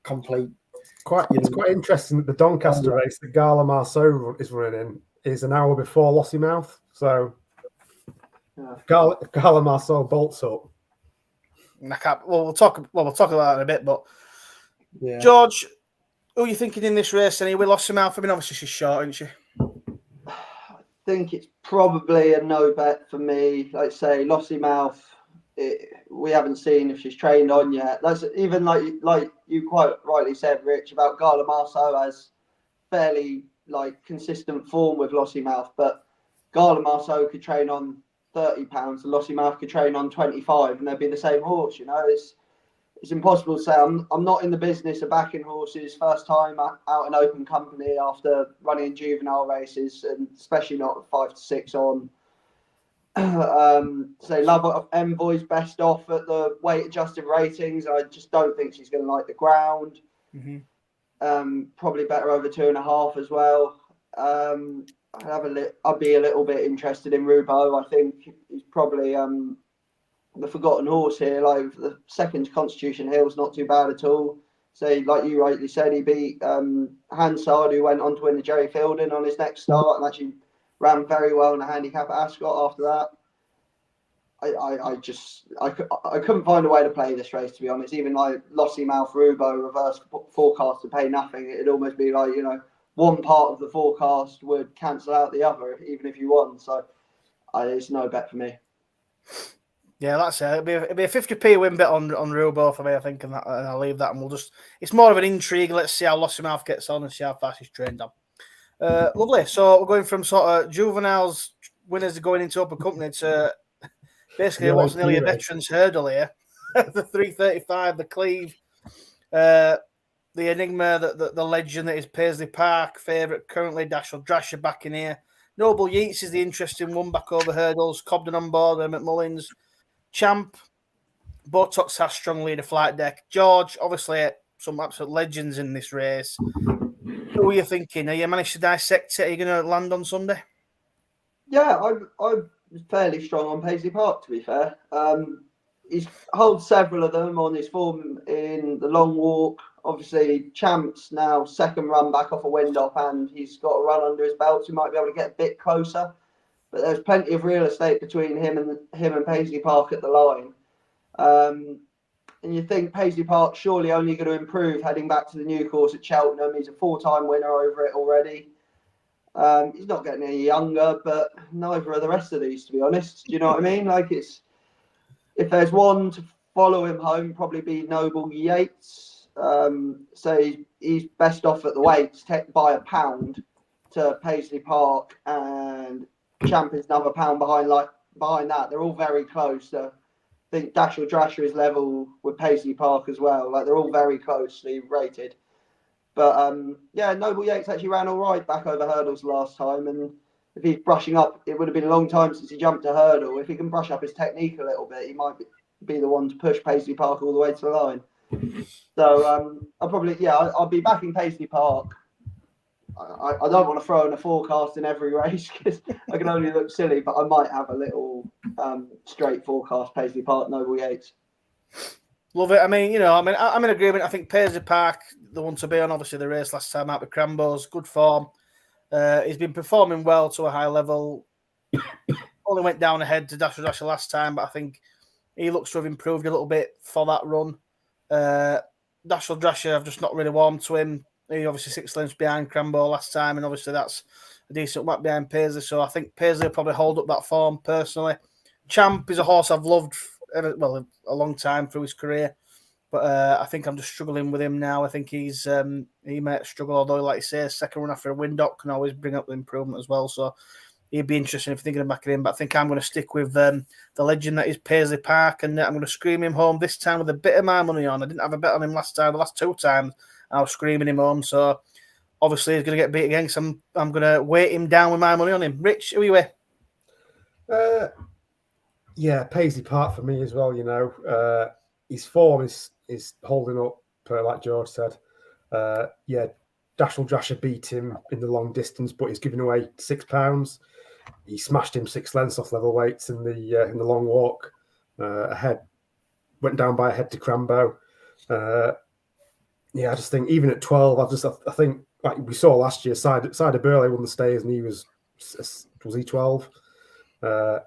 complete. It's quite interesting that the Doncaster race that Gala Marceau is running is an hour before Lossiemouth. So Gala Marceau bolts up. We'll talk about that in a bit. But yeah. George, who are you thinking in this race? Any with Lossiemouth? I mean, obviously she's short, isn't she? I think it's probably a no bet for me. Like say, Lossiemouth, we haven't seen if she's trained on yet. That's even like you quite rightly said, Rich, about Gala Marceau has fairly consistent form with Lossiemouth, but Gala Marceau could train on £30 and Lossiemouth could train on 25 and they'd be the same horse. You know, it's impossible to say. I'm not in the business of backing horses first time out in open company after running juvenile races, and especially not 5 to 6 on. Love Envoy's best off at the weight adjusted ratings. I just don't think she's going to like the ground. Mm-hmm. Probably better over 2.5 as well. I'd be a little bit interested in Rubo. I think he's probably the forgotten horse here. Like the second Constitution Hill's not too bad at all. So, like you rightly said, he beat Hansard, who went on to win the Jerry Fielding on his next start, and actually ran very well in a handicap at Ascot after that. I couldn't find a way to play this race, to be honest. Even like Lossiemouth, Rubo, reverse forecast to pay nothing. It'd almost be like, you know, one part of the forecast would cancel out the other, even if you won. So it's no bet for me. Yeah, that's it. It'll be a 50p win bet on Rubo for me, I think, and I'll leave that. And it's more of an intrigue. Let's see how Lossiemouth gets on and see how fast he's trained on. Lovely. So we're going from sort of juveniles winners going into upper company to basically what's nearly a veterans hurdle here. The 335, the Cleve, the Enigma, the legend that is Paisley Park, favourite currently, Dasher back in here. Noble Yeats is the interesting one back over hurdles. Cobden on board, McMullins. Champ, Botox has strong leader flight deck. George, obviously some absolute legends in this race. Who are you thinking? Are you managed to dissect it? Are you going to land on Sunday? Yeah, I'm fairly strong on Paisley Park, to be fair. He's holds several of them on his form in the long walk. Obviously, Champ's now second run back off a wind-up, and he's got a run under his belt, so he might be able to get a bit closer. But there's plenty of real estate between him and Paisley Park at the line. And you think Paisley Park surely only going to improve heading back to the new course at Cheltenham. He's a 4-time winner over it already. He's not getting any younger, but neither are the rest of these, to be honest. Do you know what I mean? Like, it's if there's one to follow him home, probably be Noble Yates. So he's best off at the weights by £1 to Paisley Park, and Champ is another £1 behind that. They're all very close. I think Dashel Drasher is level with Paisley Park as well. Like, they're all very closely rated. But Noble Yates actually ran all right back over hurdles last time, and if he's brushing up, it would have been a long time since he jumped a hurdle. If he can brush up his technique a little bit, he might be the one to push Paisley Park all the way to the line. So I'll be backing Paisley Park. I don't want to throw in a forecast in every race because I can only look silly, but I might have a little straight forecast. Paisley Park, Noble Yates. Love it. I'm in agreement. I think Paisley Park, the one to be on. Obviously, the race last time out with Crambos, good form. He's been performing well to a high level. Only went down ahead to Dasher last time, but I think he looks to have improved a little bit for that run. Dasher Drasher, I've just not really warmed to him. He obviously 6 lengths behind Crambo last time, and obviously that's a decent whack behind Paisley. So I think Paisley will probably hold up that form personally. Champ is a horse I've loved a long time through his career, but I think I'm just struggling with him now. I think he might struggle, although, like you say, second run after a wind-up can always bring up the improvement as well. So he'd be interesting if you're thinking of backing him. But I think I'm going to stick with the legend that is Paisley Park, and I'm going to scream him home this time with a bit of my money on. I didn't have a bet on him last time. The last 2 times I was screaming him home. So obviously he's going to get beat again. So I'm going to weight him down with my money on him. Rich, who are you with? Yeah, Paisley Park for me as well. You know, his form is holding up, like George said. Dashel Drasher beat him in the long distance, but he's giving away £6. He smashed him 6 lengths off level weights in the long walk. Went down by a head to Crambo. I just think even at 12, I think like we saw last year, Side of Burley won the stays, and he was he 12? I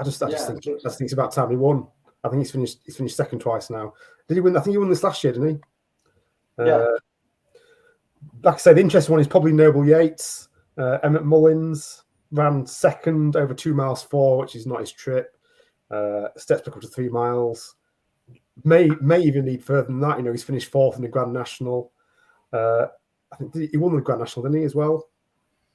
just think it's about time he won. I think he's finished second twice now. Did he win? I think he won this last year, didn't he? Yeah. Like I said, the interesting one is probably Noble Yates. Emmett Mullins ran second over 2 miles 4, which is not his trip. Steps back up to 3 miles. May even need further than that. You know, he's finished 4th in the Grand National. I think he won the Grand National, didn't he, as well?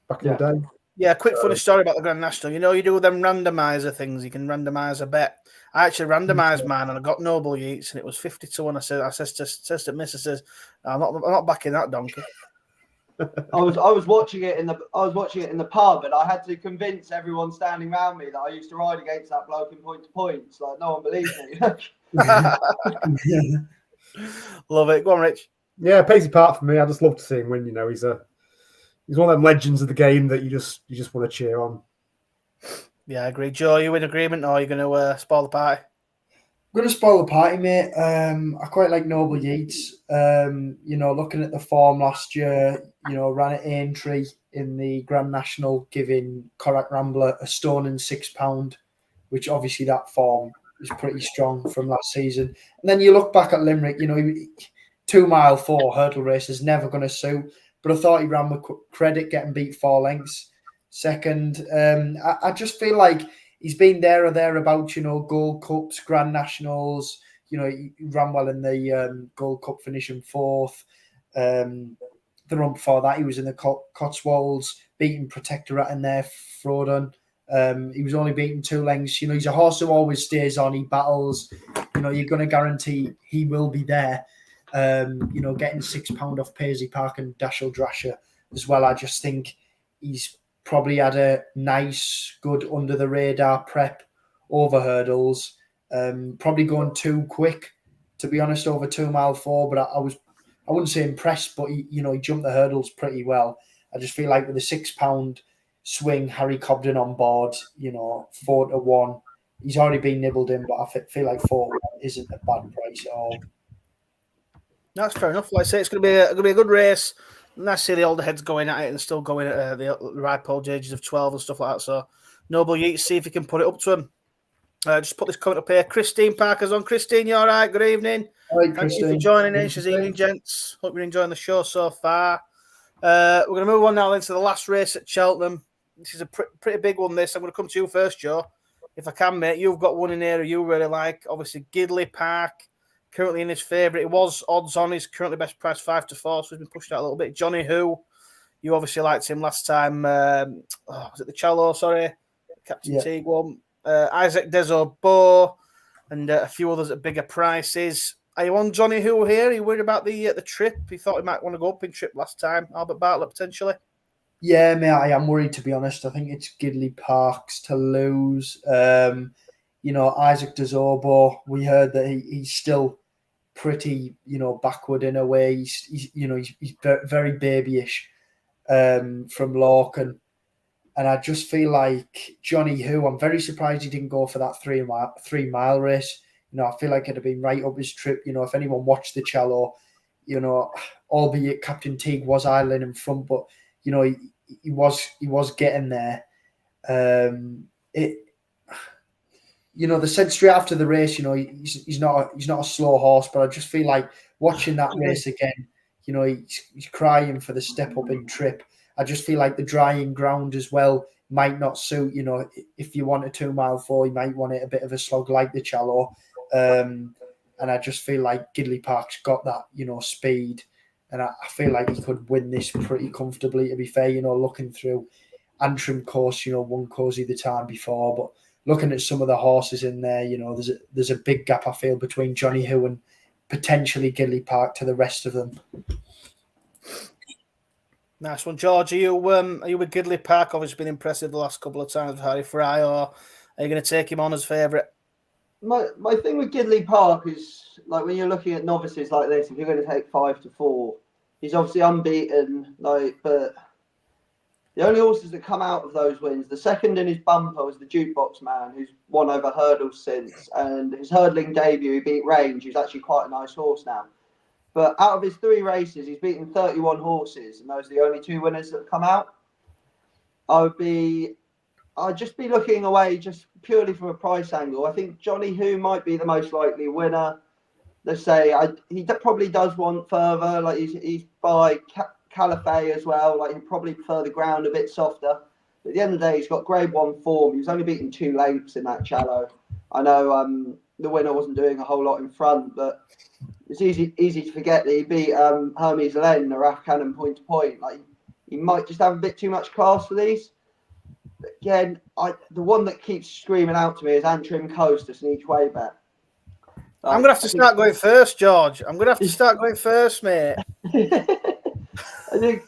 Back in the day. Yeah, quick funny story about the Grand National. You know, you do them randomizer things. You can randomize a bet. I actually randomised mine, and I got Noble Yates, and it was 50-1. I says to Miss, I'm not backing that donkey. I was watching it in the pub, and I had to convince everyone standing around me that I used to ride against that bloke in point to points. Like, no one believed me. Love it. Go on, Rich. Yeah, Paisley Park for me. I just love to see him win. You know, he's one of them legends of the game that you just want to cheer on. Yeah, I agree. Joe, are you in agreement, or are you going to spoil the party? I'm going to spoil the party, mate. I quite like Noble Yates. Looking at the form last year, ran at Aintree in the Grand National, giving Corach Rambler a stone and £6, which obviously that form is pretty strong from last season. And then you look back at Limerick, 2 mile 4 hurdle race is never going to suit. But I thought he ran with credit, getting beat 4 lengths. Second, I just feel like he's been there or thereabouts, Gold Cups, Grand Nationals. He ran well in the Gold Cup, finishing 4th. The run before that, he was in the Cotswolds, beating Protectorate in there, Frodon. He was only beaten 2 lengths. He's a horse who always stays on. He battles. You're going to guarantee he will be there. Getting £6 off Paisley Park and Dashel Drasher as well. I just think he's probably had a nice, good under the radar prep over hurdles. Probably going too quick, to be honest, over 2 mile 4. But I wouldn't say impressed, but he jumped the hurdles pretty well. I just feel like with a £6 swing, Harry Cobden on board, 4-1, he's already been nibbled in, but I feel like 4 isn't a bad price at all. That's fair enough. Like I say, it's going to be a good race. Nice to see the older heads going at it and still going at the ripe old ages of 12 and stuff like that. So, Noble Yeats, see if you can put it up to him. Just put this comment up here. Christine Parker's on. Christine, you all right? Good evening. Right, Thank you for joining in. She's evening, gents. Hope you're enjoying the show so far. We're going to move on now into the last race at Cheltenham. This is a pretty big one, this. I'm going to come to you first, Joe. If I can, mate. You've got one in here you really like. Obviously, Gidley Park. Currently in his favourite. It was odds on. He's currently best price 5-4, so he's been pushed out a little bit. Johnny Who. You obviously liked him last time. Was it the Cello? Sorry. Captain Teague one. Isaac Desobo and a few others at bigger prices. Are you on Johnny Who here? Are you worried about the trip? He thought he might want to go up in trip last time. Albert Bartlett potentially. Yeah, mate, I am worried, to be honest. I think it's Gidley Parks to lose. Isaac Desobo, we heard that he's still pretty, backward in a way. He's very babyish from Lorcan. And I just feel like Johnny Who, I'm very surprised he didn't go for that 3 mile race. I feel like it'd have been right up his trip. If anyone watched the Cello, albeit Captain Teague was idling in front, but he was getting there. The said straight after the race, he's not a slow horse, but I just feel like watching that race again, he's crying for the step up in trip. I just feel like the drying ground as well might not suit. If you want a 2 mile 4, you might want it a bit of a slog like the Cello. And I just feel like Gidley Park's got that, speed. And I feel like he could win this pretty comfortably, to be fair, looking through Antrim course, won Cozy the time before. But looking at some of the horses in there, there's a big gap, I feel, between Johnny Who and potentially Gidley Park to the rest of them. Nice one, George. Are you with Gidley Park? Obviously been impressive the last couple of times with Harry Fry, or are you going to take him on as favourite? My thing with Gidley Park is, like, when you're looking at novices like this, if you're going to take 5-4, he's obviously unbeaten. But the only horses that come out of those wins, the second in his bumper was the Jukebox Man, who's won over hurdles since, and his hurdling debut, he beat Range, who's actually quite a nice horse now. But out of his 3 races, he's beaten 31 horses, and those are the only 2 winners that have come out. I'd just be looking away just purely from a price angle. I think Johnny Who might be the most likely winner. Let's say he probably does want further. Like he's by Calafay as well. Like he'd probably prefer the ground a bit softer. But at the end of the day, he's got Grade 1 form. He was only beaten 2 lengths in that Cello. I know the winner wasn't doing a whole lot in front, but it's easy to forget that he beat Hermes Len, the Raf Cannon point to point. Like he might just have a bit too much class for these. But again, the one that keeps screaming out to me is Antrim Coast as an each way bet. I'm gonna have to start going first, George. I'm gonna have to start going first, mate. I think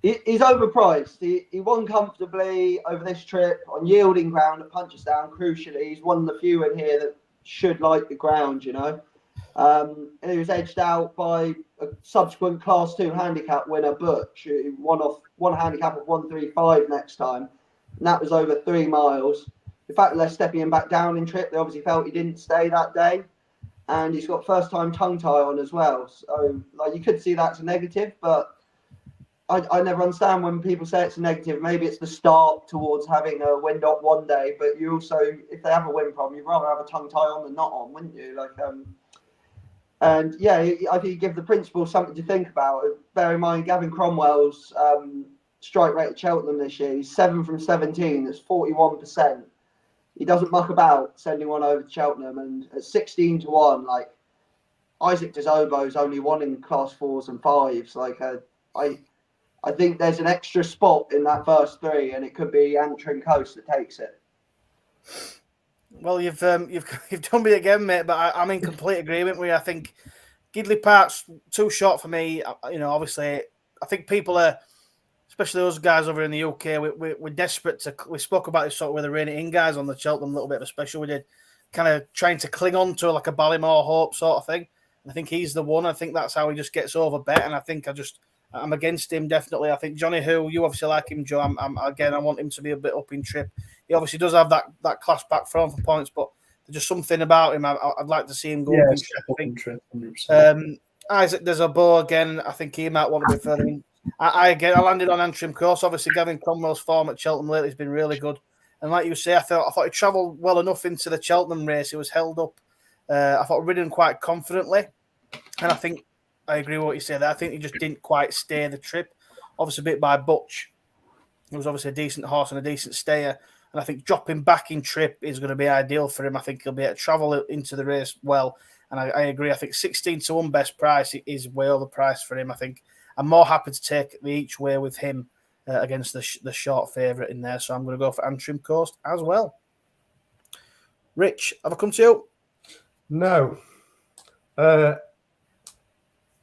he's overpriced. He won comfortably over this trip on yielding ground at Punchestown. Crucially, he's one of the few in here that should like the ground, And he was edged out by a subsequent Class 2 handicap winner, Butch, who won a handicap of 135 next time. And that was over 3 miles. In fact, they're stepping him back down in trip. They obviously felt he didn't stay that day. And he's got first-time tongue tie on as well. So, you could see that's a negative, but I never understand when people say it's a negative. Maybe it's the start towards having a wind up one day, but you also, if they have a wind problem, you'd rather have a tongue tie on than not on, wouldn't you? And yeah, I think you give the principal something to think about. Bear in mind, Gavin Cromwell's strike rate at Cheltenham this year, he's 7 from 17. That's 41%. He doesn't muck about sending one over to Cheltenham, and at 16-1, Isaac Desobo's only won in Class 4s and 5s. I think there's an extra spot in that first 3, and it could be Antrim Coast that takes it. Well, you've done me again, mate. But I'm in complete agreement with you. I think Gidley Park's too short for me. Obviously, I think people are, especially those guys over in the UK, we're desperate to. We spoke about this sort of with the Rein It In guys on the Cheltenham, a little bit of a special we did, kind of trying to cling on to like a Ballymore hope sort of thing. I think he's the one. I think that's how he just gets over bet, and I think I'm against him definitely. I think Johnny Who, you obviously like him, Joe. I want him to be a bit up in trip. he obviously does have that class back from for points, but there's just something about him. I'd like to see him go up in trip. I think. Isaac Desabo again. I think he might want to be further in. I landed on Antrim course. Obviously, Gavin Cromwell's form at Cheltenham lately has been really good. And like you say, I thought he travelled well enough into the Cheltenham race. He was held up. I thought ridden quite confidently. And I think I agree with what you say there. I think he just didn't quite stay the trip. Obviously, a bit by Butch. He was obviously a decent horse and a decent stayer. And I think dropping back in trip is going to be ideal for him. I think he'll be able to travel into the race well. And I agree. I think 16-1 best price is way overpriced for him. I think I'm more happy to take the each way with him against the short favourite in there. So I'm going to go for Antrim Coast as well. Rich, have I come to you? No. I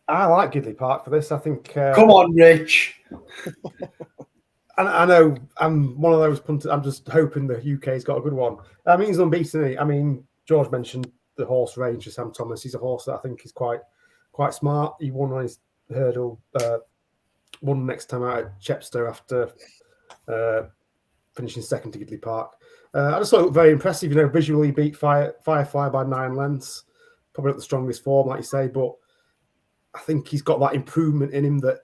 like Gidley Park for this. I think. Come on, Rich. I know I'm one of those punters. I'm just hoping the UK's got a good one. I mean, he's unbeaten. I mean, George mentioned the horse range for Sam Thomas. He's a horse that I think is quite smart. He won on his hurdle, won next time out at Chepstow after finishing second to Gidley Park. I just thought it looked very impressive. Visually beat Firefly by 9 lengths. Probably not the strongest form, like you say, but I think he's got that improvement in him that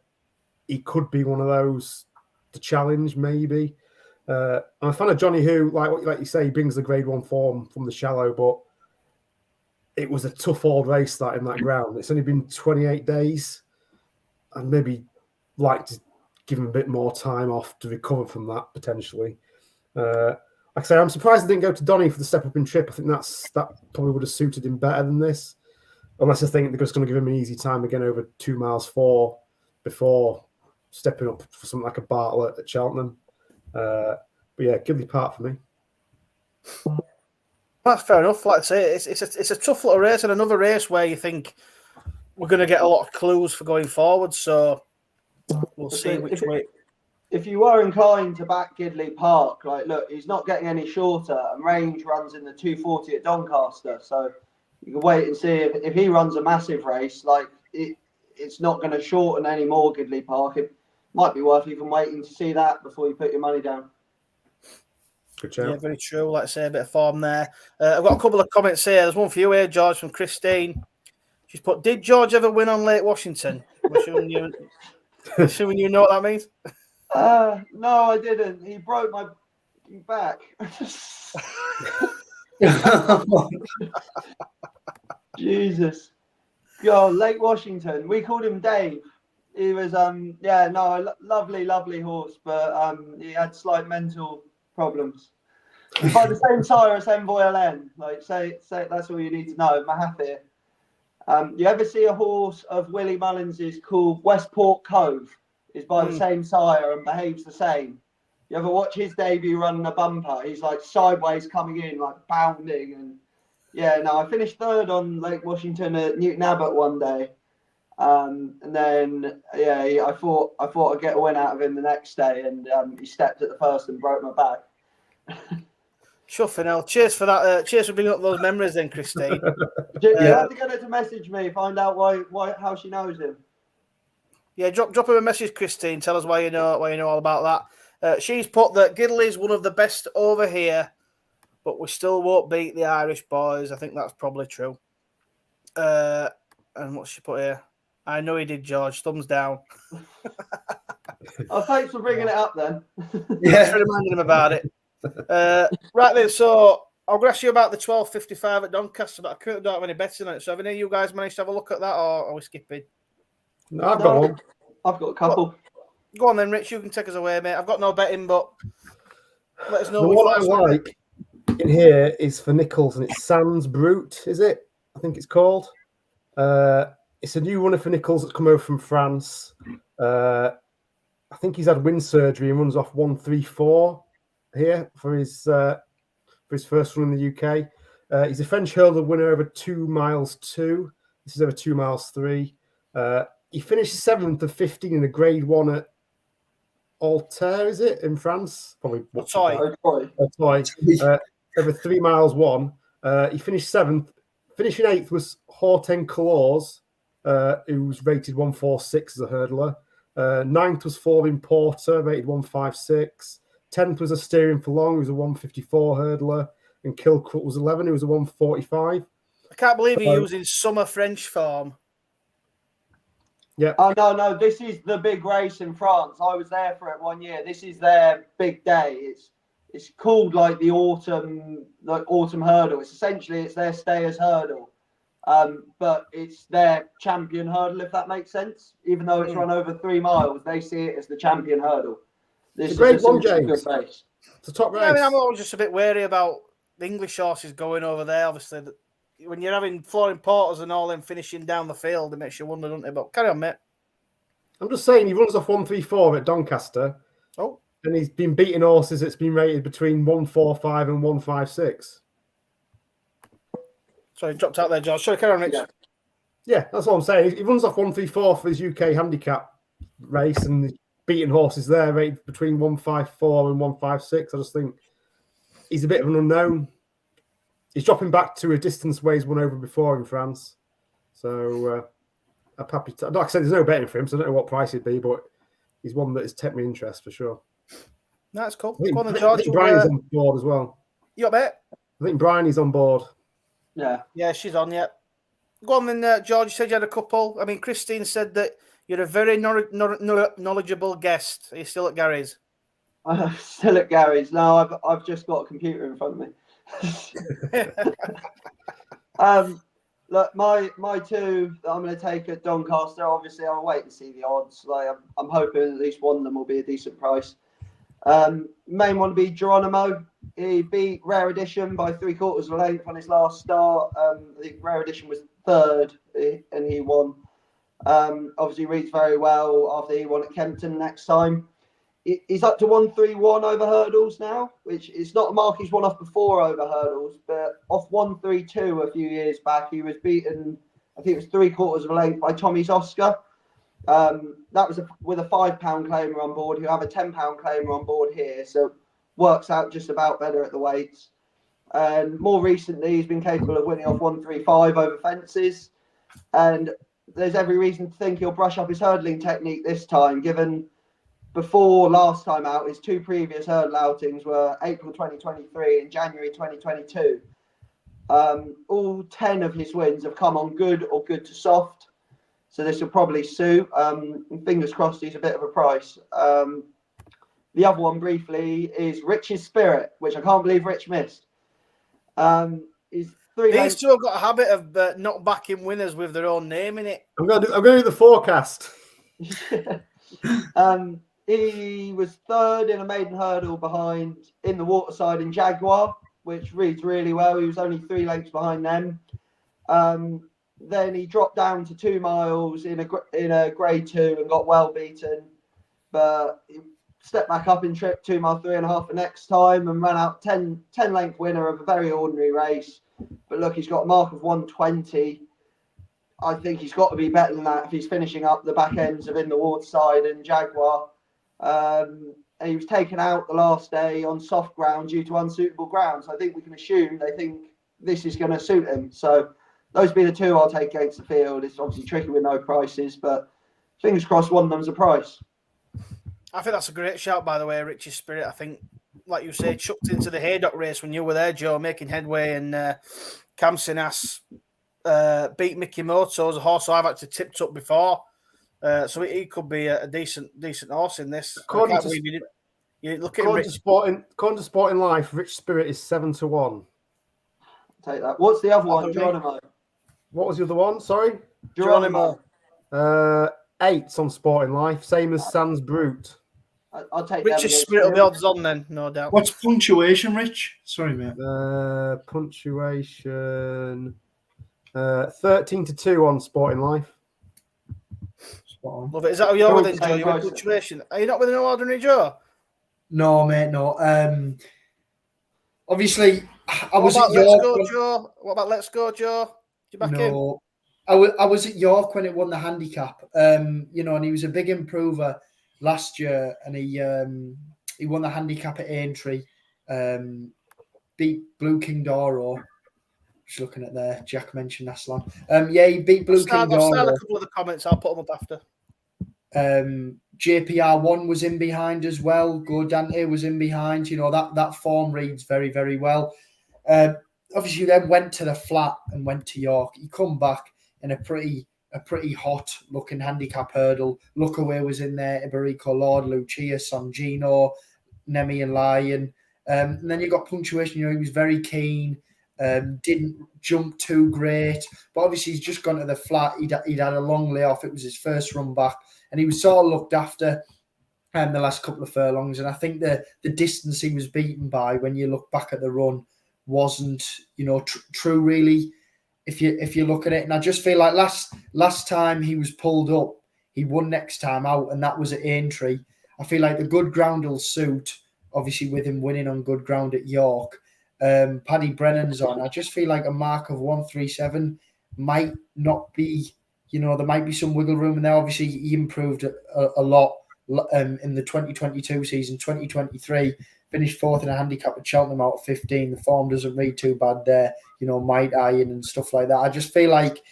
he could be one of those to challenge, maybe. I'm a fan of Johnny Who, like you say, he brings the Grade 1 form from the shallow, but it was a tough old race that in that ground. It's only been 28 days, and maybe like to give him a bit more time off to recover from that potentially. Like I say, I'm surprised they didn't go to Donny for the step up in trip. I think that probably would have suited him better than this, unless I think they're just going to give him an easy time again over 2 miles 4 before stepping up for something like a Bartlett at Cheltenham. But yeah, Gidley Park for me. That's fair enough. Like I say, it's a tough little race, and another race where you think we're going to get a lot of clues for going forward. So we'll see which way. If you were inclined to back Gidley Park, look, he's not getting any shorter, and range runs in the 240 at Doncaster. So you can wait and see if he runs a massive race. It's not going to shorten any more Gidley Park. It might be worth even waiting to see that before you put your money down. Good job. Yeah, very true. Like I say, a bit of form there. I've got a couple of comments here. There's one for you here, George, from Christine. She's put, did George ever win on Lake Washington? Assuming you know what that means? No, I didn't. He broke my back. Jesus. God, Lake Washington. We called him Dave. He was, lovely horse, but he had slight mental problems. By the same sire as Envoy LN. Say that's all you need to know. Mahathir. You ever see a horse of Willie Mullins's called Westport Cove? Is by the same sire and behaves the same. You ever watch his debut running a bumper? He's sideways coming in, bounding, and I finished third on Lake Washington at Newton Abbot one day, and then I thought I'd get a win out of him the next day, and he stepped at the first and broke my back. Chuffing hell. Cheers for that. Cheers for bringing up those memories then, Christine. You have to get her to message me, find out how she knows him. Yeah, drop him a message, Christine. Tell us why you know all about that. She's put that Gidley's one of the best over here, but we still won't beat the Irish boys. I think that's probably true. And what's she put here? I know he did, George. Thumbs down. Oh, thanks for bringing it up then. Yeah, for reminding him about it. Right then, so I'll ask you about the 12.55 at Doncaster, but I couldn't do any better on it. So have any of you guys managed to have a look at that, or are we skipping? No, I've got one. I've got a couple. Go on then, Rich. You can take us away, mate. I've got no betting, but let us know. The one I like in here is for Nichols, and it's Sans Brute, is it? I think it's called. It's a new runner for Nichols that's come over from France. I think he's had wind surgery and runs off 134 here for his first run in the UK. He's a French hurdle winner over 2 miles 2. This is over 2 miles 3. He finished 7th of 15 in a Grade 1 at Altair, is it, in France? Probably. Altoy. Over 3 miles 1. He finished 7th. Finishing 8th was Horten Colors, who was rated 146 as a hurdler. 9th was Forbin Porter, rated 156. 10th was a Steering for Long, who was a 154 hurdler, and Kilcrut was 11, who was a 145. I can't believe you're using summer French form. Yeah. Oh no, this is the big race in France. I was there for it one year. This is their big day. It's called like the autumn hurdle. It's their stayers hurdle. But it's their champion hurdle, if that makes sense. Even though it's run over 3 miles, they see it as the champion hurdle. This is Grade 1, a James. good race. It's a top race. Yeah, I mean, I'm always just a bit wary about the English horses going over there. Obviously, when you're having Flooring Porters and all them finishing down the field, it makes you wonder, doesn't it? But carry on, mate. I'm just saying, he runs off 134 at Doncaster. Oh. And he's been beating horses that's been rated between 145 and 156. Sorry, dropped out there, George. Sorry, carry on, Rich. Yeah, that's what I'm saying. He runs off 134 for his UK handicap race, and he's beating horses there rated between 154 and 156. I just think he's a bit of an unknown. He's dropping back to a distance where he's won over before in France. So I'm happy to. Like I said, there's no betting for him, so I don't know what price it'd be, but he's one that has taken my interest for sure. That's cool. I think, Go on then, I George. think Brian's on board as well. You got bet? I think Bryony's on board. Yeah, she's on. Yeah. Go on then, George. You said you had a couple. I mean, Christine said that you're a very knowledgeable guest. Are you still at Gary's? Still at Gary's. No, I've just got a computer in front of me. Look, my two that I'm going to take at Doncaster. Obviously, I'll wait and see the odds. Like I'm hoping at least one of them will be a decent price. Main one will be Geronimo. He beat Rare Edition by 3/4 of a length on his last start. I think Rare Edition was third, and he won. Obviously, reads very well after he won at Kempton next time. He's up to 131 over hurdles now, which is not a mark he's won off before over hurdles, but off 132 a few years back, he was beaten, I think it was 3/4 of a length by Tommy's Oscar. That was with a £5 claimer on board, who have a £10 claimer on board here, so works out just about better at the weights. And more recently, he's been capable of winning off 135 over fences, and there's every reason to think he'll brush up his hurdling technique this time, given before last time out, his two previous hurdle outings were April 2023 and January 2022. All 10 of his wins have come on good or good to soft, so this will probably suit. Fingers crossed he's a bit of a price. The other one briefly is Rich's Spirit, which I can't believe Rich missed. These two have got a habit of not backing winners with their own name in it. I'm going to do the forecast. He was third in a maiden hurdle behind In the Waterside and Jaguar, which reads really well. He was only 3 lengths behind them. Then he dropped down to 2 miles in a grade 2 and got well beaten. But he stepped back up in trip 2 mile 3.5 the next time and ran out 10 length winner of a very ordinary race. But look, he's got a mark of 120. I think he's got to be better than that if he's finishing up the back ends of In the Waterside and Jaguar. And he was taken out the last day on soft ground due to unsuitable ground. So I think we can assume they think this is going to suit him. So those be the two I'll take against the field. It's obviously tricky with no prices, but fingers crossed one of them's a price. I think that's a great shout, by the way, Rich's Spirit. I think, like you say, chucked into the Haydock race when you were there, Joe, making headway, and Cam Sinas beat Mickey Moto as a horse I've actually tipped up before. So he could be a decent horse in this. According to you didn't look at him, Rich. According to Sporting Life, Rich Spirit is 7-1. Take that. What's the other one? Geronimo. What was the other one? Sorry? Geronimo. 8's on Sporting Life, same as Sans Brute. I'll take Rich's Spirit will be odds on then, no doubt. What's punctuation, Rich? Sorry, mate. Punctuation 13-2 on Sporting Life. Love it. Is that how you're with it, Joe? You're with punctuation. Are you not with an ordinary Joe? No, mate, no. Obviously, I was at York. Let's Go, Joe? What about Let's Go, Joe? You back in? I was at York when it won the handicap. And he was a big improver last year, and he won the handicap at Aintree. Beat Blue King Doro. Just looking at there, Jack mentioned Aslan. He beat Blue King Doro. I'll start a couple of the comments. I'll put them up after. JPR1 was in behind as well. Gordante was in behind. You know, that form reads very, very well. Obviously, then went to the flat and went to York. He come back in a pretty hot looking handicap hurdle. Lookaway was in there. Iberico Lord, Lucia, Songino, Nemi and Lion. And then you got punctuation. You know, he was very keen. Didn't jump too great, but obviously he's just gone to the flat. He'd had a long layoff. It was his first run back, and he was sort of looked after the last couple of furlongs. And I think the distance he was beaten by, when you look back at the run, wasn't, you know, true really. If you look at it, and I just feel like last time he was pulled up, he won next time out, and that was at Aintree. I feel like the good ground will suit. Obviously, with him winning on good ground at York. Paddy Brennan's on. I just feel like a mark of 137 might not be, you know, there might be some wiggle room in there. Obviously, he improved a lot in the 2022 season. 2023 finished fourth in a handicap at Cheltenham out of 15. The form doesn't read too bad there, you know, Might Iron and stuff like that. I just feel like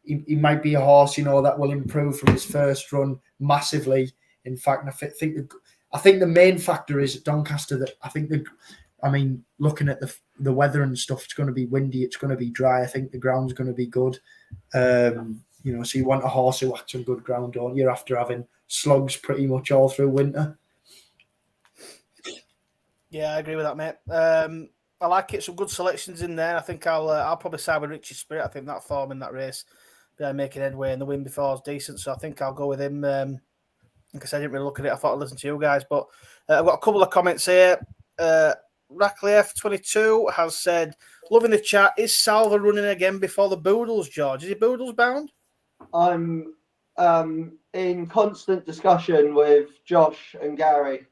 he might be a horse, you know, that will improve from his first run massively. In fact, I think the main factor is at Doncaster that looking at the weather and stuff, it's going to be windy, it's going to be dry. I think the ground's going to be good. You know, so you want a horse who acts on good ground, don't you, after having slugs pretty much all through winter. Yeah, I agree with that, mate. I like it. Some good selections in there. I think I'll probably side with Richie Spirit. I think that form in that race, making headway, and the win before is decent. So I think I'll go with him. Like I said, I didn't really look at it. I thought I'd listen to you guys, but I've got a couple of comments here. Rackley-F22 has said, loving the chat. Is Salva running again before the Boodles, George? Is he Boodles bound? I'm in constant discussion with Josh and Gary.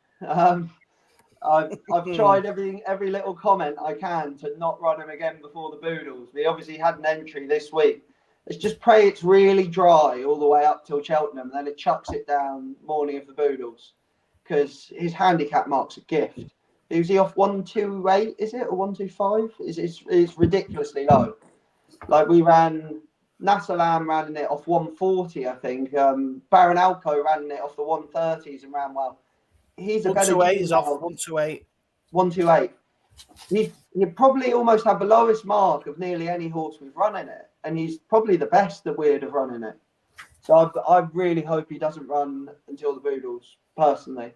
I've tried every little comment I can to not run him again before the Boodles. We obviously had an entry this week. Let's just pray it's really dry all the way up till Cheltenham, and then it chucks it down morning of the Boodles, because his handicap mark's a gift. Is he off 128? Is it, or 125? It's ridiculously low. Like we ran, Nasalam ran it off 140, I think. Baron Alco ran it off the 130s and ran well. He's a better 128 is off 128. 128. He'd probably almost have the lowest mark of nearly any horse we've run in it, and he's probably the best that we'd have run in it. So I really hope he doesn't run until the Boodles, personally.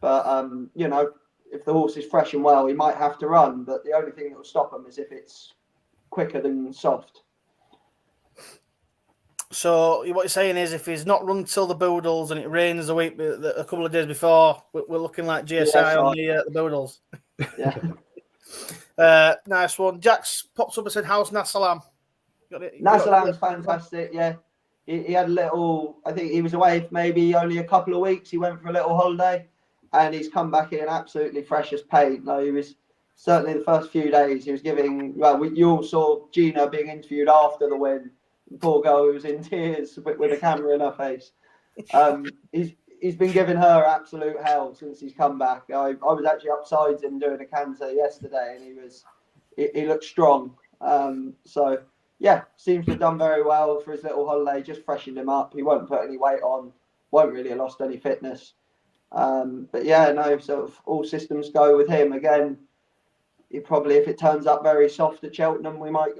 But you know, if the horse is fresh and well, he might have to run. But the only thing that will stop him is if it's quicker than soft. So what you're saying is, if he's not run till the Boodles and it rains a couple of days before, we're looking like GSI on the Boodles. Yeah. Nice one. Jax pops up and said, "How's Nasalam?" Nasalam's fantastic. Yeah, he had a little. I think he was away for maybe only a couple of weeks. He went for a little holiday, and he's come back in absolutely fresh as paint. No, he was certainly the first few days. He was giving. Well, you all saw Gina being interviewed after the win. Poor girl was in tears with a camera in her face. He's been giving her absolute hell since he's come back. I was actually upside him doing a canter yesterday, and he looked strong. So yeah, seems to have done very well for his little holiday. Just freshened him up. He won't put any weight on. Won't really have lost any fitness. But yeah, no, sort of all systems go with him again. He probably, if it turns up very soft at Cheltenham, we might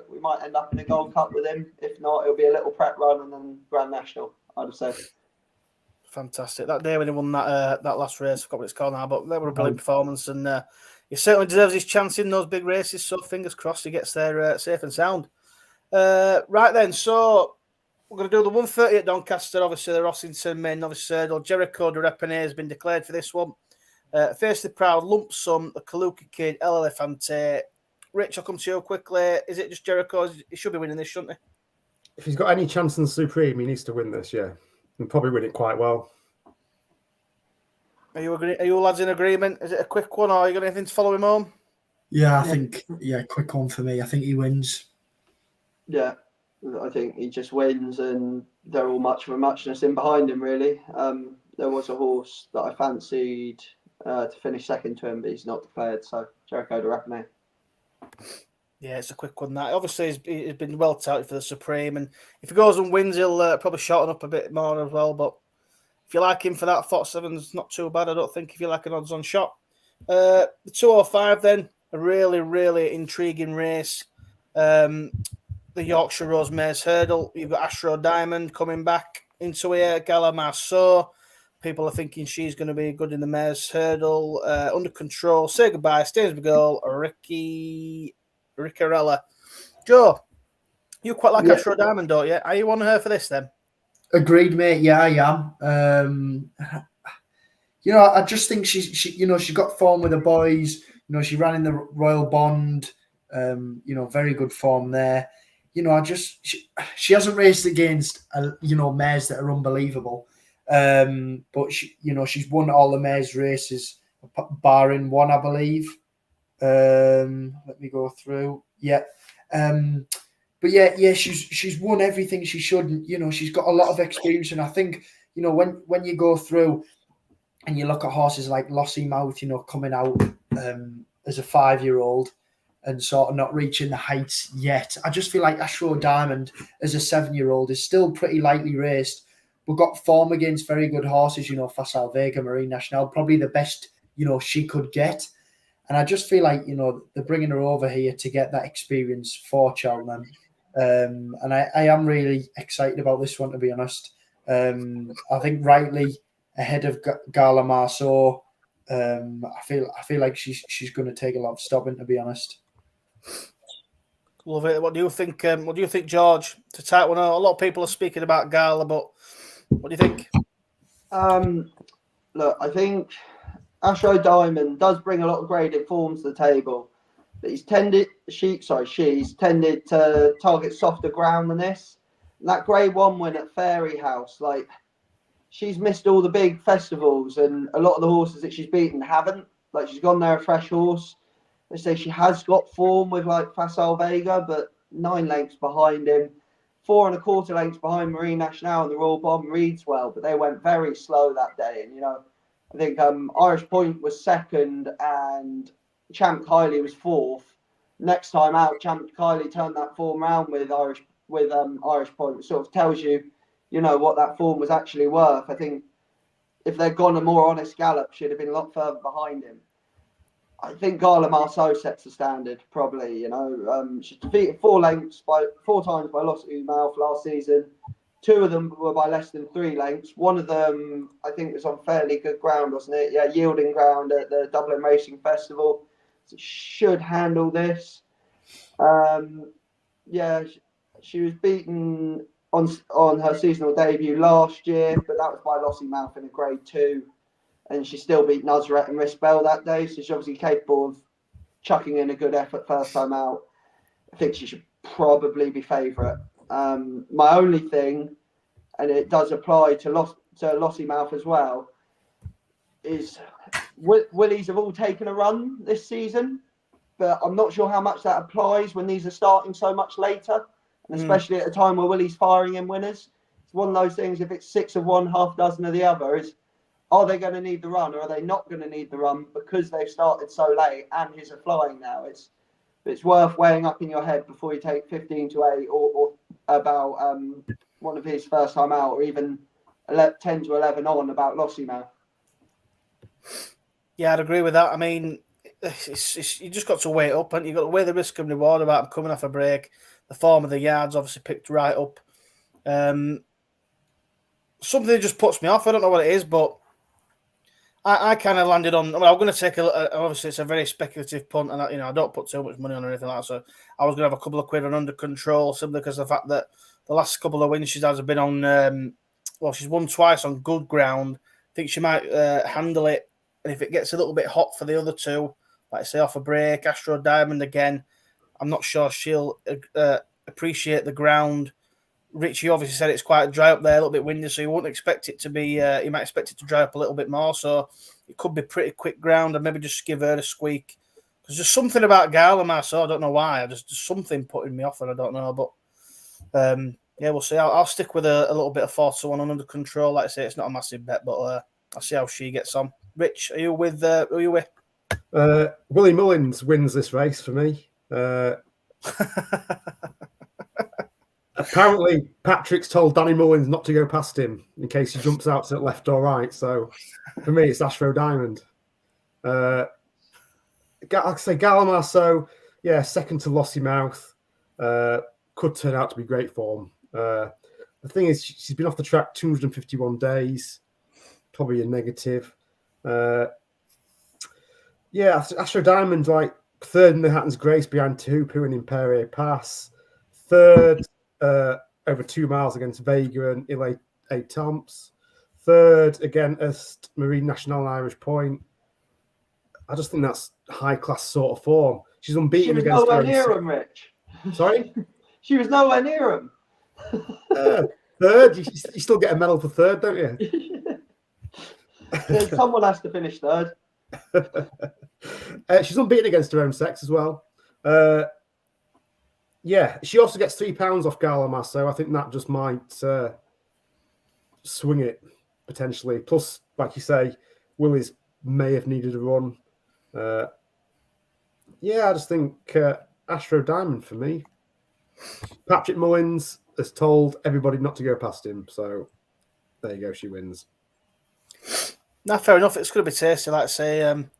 end up in a Gold Cup with him. If not, it'll be a little prep run and then Grand National, I'd have said. Fantastic. That day when he won that last race, I forgot what it's called now, but that was a brilliant performance, and he certainly deserves his chance in those big races. So fingers crossed he gets there safe and sound. Right then, so we're going to do the 130 at Doncaster. Obviously, the Rossington men, obviously, Jericho de Repenay has been declared for this one. Fiercely Proud, Lump Sum, the Kaluki Kid, El Elefante. Rich, I'll come to you quickly. Is it just Jericho? He should be winning this, shouldn't he? If he's got any chance in the Supreme, he needs to win this, yeah. And probably win it quite well. Are you lads in agreement? Is it a quick one, or are you got anything to follow him home? Yeah, I think, quick one for me. I think he wins. Yeah, I think he just wins, and they're all much of a muchness in behind him, really. There was a horse that I fancied to finish second to him, but he's not declared, so Jericho de Repenay. Yeah, it's a quick one. That obviously he's been well touted for the Supreme, and if he goes and wins, he'll probably shorten up a bit more as well. But If you like him for that, 47's not too bad, I don't think, if you like an odds-on shot. The 205 then, a really, really intriguing race. The Yorkshire Rose Mares Hurdle. You've got Astro Diamond coming back into here. Gala Marceau. People are thinking she's going to be good in the Mares Hurdle. Under Control. Say Goodbye. Stays with Girl. Riccarella. Joe, you quite like Astro Diamond, don't you? Are you on her for this then? Agreed, mate. Yeah, I am. I just think she got form with the boys. She ran in the Royal Bond. Very good form there. She hasn't raced against mares that are unbelievable. But she's won all the mares races, barring one, I believe. Let me go through. Yeah. But yeah, she's won everything she should. She's got a lot of experience, and I think when you go through and you look at horses like Lossiemouth, coming out as a 5-year-old and sort of not reaching the heights yet, I just feel like Astro Diamond as a 7-year-old is still pretty lightly raced, but got form against very good horses. Facile Vega, Marine Nationale, probably the best she could get. And I just feel like they're bringing her over here to get that experience for Cheltenham. And I am really excited about this one, to be honest. I think rightly ahead of Gala Marceau. I feel like she's going to take a lot of stopping, to be honest. Love it. What do you think? What do you think, George? To tight one. A lot of people are speaking about Gala, but what do you think? Look, I think Astro Diamond does bring a lot of graded forms to the table, but she's tended to target softer ground than this. And that Grade 1 win at Fairy House, she's missed all the big festivals, and a lot of the horses that she's beaten haven't. She's gone there a fresh horse. They say she has got form with Facile Vega, but 9 lengths behind him, 4 1/4 lengths behind Marine Nationale, and the Royal Bomb reads well, but they went very slow that day. And I think Irish Point was second and Champ Kylie was 4th. Next time out, Champ Kylie turned that form around with Irish Point, which sort of tells you, what that form was actually worth. I think if they'd gone a more honest gallop, she'd have been a lot further behind him. I think Gala Marceau sets the standard, probably. She's defeated 4 times by Lossiemouth last season. 2 of them were by less than 3 lengths. One of them, I think, was on fairly good ground, wasn't it? Yeah, yielding ground at the Dublin Racing Festival. So should handle this. She was beaten on her seasonal debut last year, but that was by Lossiemouth in a Grade 2. And she still beat Nuzret and Rispel that day, so she's obviously capable of chucking in a good effort first time out. I think she should probably be favourite. My only thing, and it does apply to Lossiemouth as well, is Willies have all taken a run this season, but I'm not sure how much that applies when these are starting so much later, and especially at a time where Willie's firing in winners. It's one of those things, if it's 6 of one, half dozen of the other, are they going to need the run, or are they not going to need the run because they've started so late and his are flying now? It's worth weighing up in your head before you take 15 to 8 or about one of his first time out, or even 10 to 11 on about Lossiemouth. Yeah, I'd agree with that. I mean, you just got to weigh it up, and you've got to weigh the risk and reward about him coming off a break. The form of the yards obviously picked right up. Something that just puts me off. I don't know what it is, but I kind of landed on. I'm going to take obviously it's a very speculative punt, and I don't put too much money on or anything like that. So I was going to have a couple of quid on Under Control, simply because of the fact that the last couple of wins she's had have been on. She's won twice on good ground. I think she might handle it, and if it gets a little bit hot for the other 2, like I say, off a break, Astro Diamond again, I'm not sure she'll appreciate the ground. Richie obviously said it's quite dry up there, a little bit windy, so you wouldn't expect it to be. You might expect it to dry up a little bit more, so it could be pretty quick ground, and maybe just give her a squeak. There's just something about Gala Marceau, I don't know why. Just something putting me off, and I don't know, but we'll see. I'll stick with a little bit of 4-1 on Under Control. Like I say, it's not a massive bet, but I'll see how she gets on. Rich, are you with? Who are you with? Willie Mullins wins this race for me. Apparently, Patrick's told Danny Mullins not to go past him in case he jumps out to the left or right. So for me, it's Astro Diamond. Like I say, Gallimar, so yeah, second to Lossiemouth. Could turn out to be great form. The thing is, she's been off the track 251 days, probably a negative. Yeah, Astro Diamond, like third in the Hatton's Grace behind Tupu and Imperie Pass. Third over 2 miles against Vega and Ile A. Tomps. Third against Marine National and Irish Point. I just think that's high-class sort of form. She's unbeaten She was against nowhere her near own... him, Rich. Sorry? She was nowhere near him. Third? You still get a medal for third, don't you? Someone has to finish third. She's unbeaten against her own sex as well. Yeah, she also gets £3 off Gallimar, so I think that just might swing it potentially. Plus, like you say, Willie's may have needed a run. Yeah, I just think Astro Diamond for me. Patrick Mullins has told everybody not to go past him, so there you go, she wins. No, fair enough. It's going to be tasty, like I say. I'm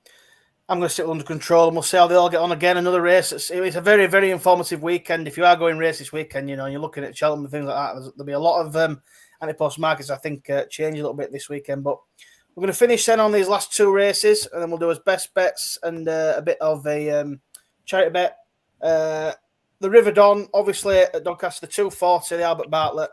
going to sit under control and we'll see how they all get on again. Another race. It's a very, very informative weekend. If you are going race this weekend, and you're looking at Cheltenham and things like that, there'll be a lot of anti-post markets, I think, change a little bit this weekend. But we're going to finish then on these last two races, and then we'll do as best bets and a bit of a charity bet. The River Don, obviously, at Doncaster, the 240, the Albert Bartlett,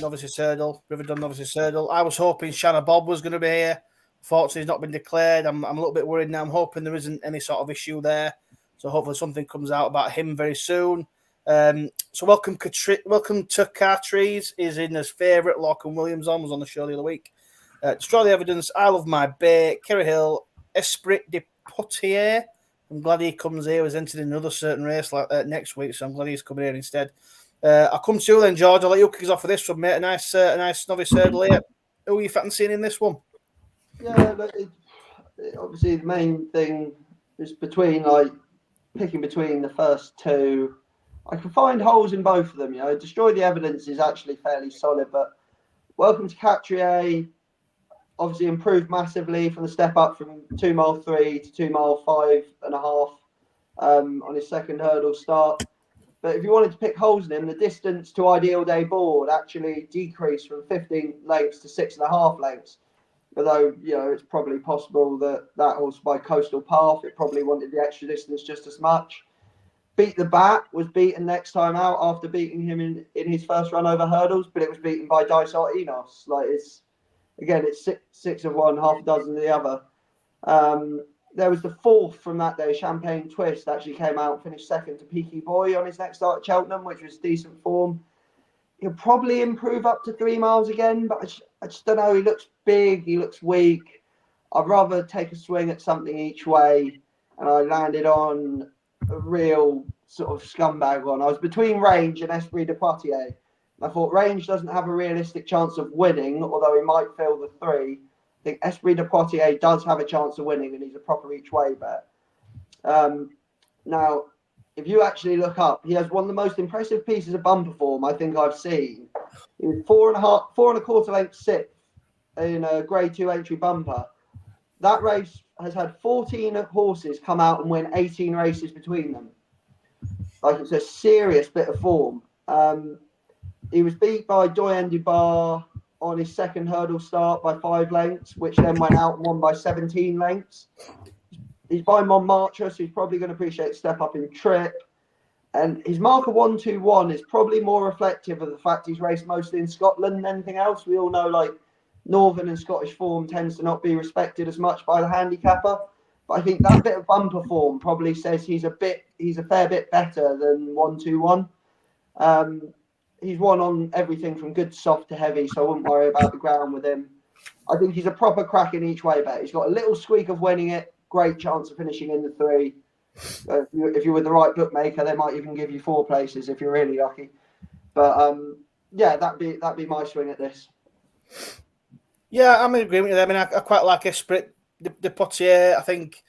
Novices Hurdle, River Don Novices Hurdle. I was hoping Shanna Bob was going to be here. Fortunately, he's not been declared. I'm a little bit worried now. I'm hoping there isn't any sort of issue there. So hopefully something comes out about him very soon. So welcome to Cartrees is in his favourite. Lorcan Williams was on the show the other week. Destroy the Evidence, I Love My Bay, Kerry Hill, Esprit de Potier. I'm glad he comes here. He's entered in another certain race like next week, so I'm glad he's coming here instead. I'll come to you then, George. I'll let you kick us off with this one, mate. A nice novice hurdle here. Who are you fancying in this one? Yeah, but obviously the main thing is picking between the first two. I can find holes in both of them. Destroy the Evidence is actually fairly solid, but Welcome to Catrier obviously improved massively from the step up from 2 mile 3 to 2 mile 5.5 on his second hurdle start. But if you wanted to pick holes in him, the distance to Ideal Day Board actually decreased from 15 lengths to 6.5 lengths. Although, it's probably possible that horse by coastal path, it probably wanted the extra distance just as much. Beat the Bat was beaten next time out after beating him in his first run over hurdles, but it was beaten by Dysart Enos. It's 6 of one, half a dozen of the other. There was the fourth from that day, Champagne Twist, actually came out and finished second to Peaky Boy on his next start at Cheltenham, which was decent form. He'll probably improve up to 3 miles again, but I just don't know. He looks big, he looks weak. I'd rather take a swing at something each way, and I landed on a real sort of scumbag one. I was between Range and Esprit de Poitiers. I thought Range doesn't have a realistic chance of winning, although he might fill the 3. I think Esprit de Poitiers does have a chance of winning, and he's a proper each way bet. Now, if you actually look up, he has one of the most impressive pieces of bumper form I think I've seen. He was 4.25 lengths sixth in a Grade 2 entry bumper. That race has had 14 horses come out and win 18 races between them. It's a serious bit of form. He was beat by Doyen Dubar on his second hurdle start by 5 lengths, which then went out and won by 17 lengths. He's by Montmartre, so he's probably going to appreciate step up in trip. And his marker 121 is probably more reflective of the fact he's raced mostly in Scotland than anything else. We all know, Northern and Scottish form tends to not be respected as much by the handicapper. But I think that bit of bumper form probably says he's a fair bit better than 121. He's won on everything from good soft to heavy, so I wouldn't worry about the ground with him. I think he's a proper crack in each way bet. He's got a little squeak of winning it, great chance of finishing in the 3. If you're with the right bookmaker, they might even give you 4 places if you're really lucky. But that'd be my swing at this. Yeah, I'm in agreement with them. I quite like Esprit de Poitiers. I think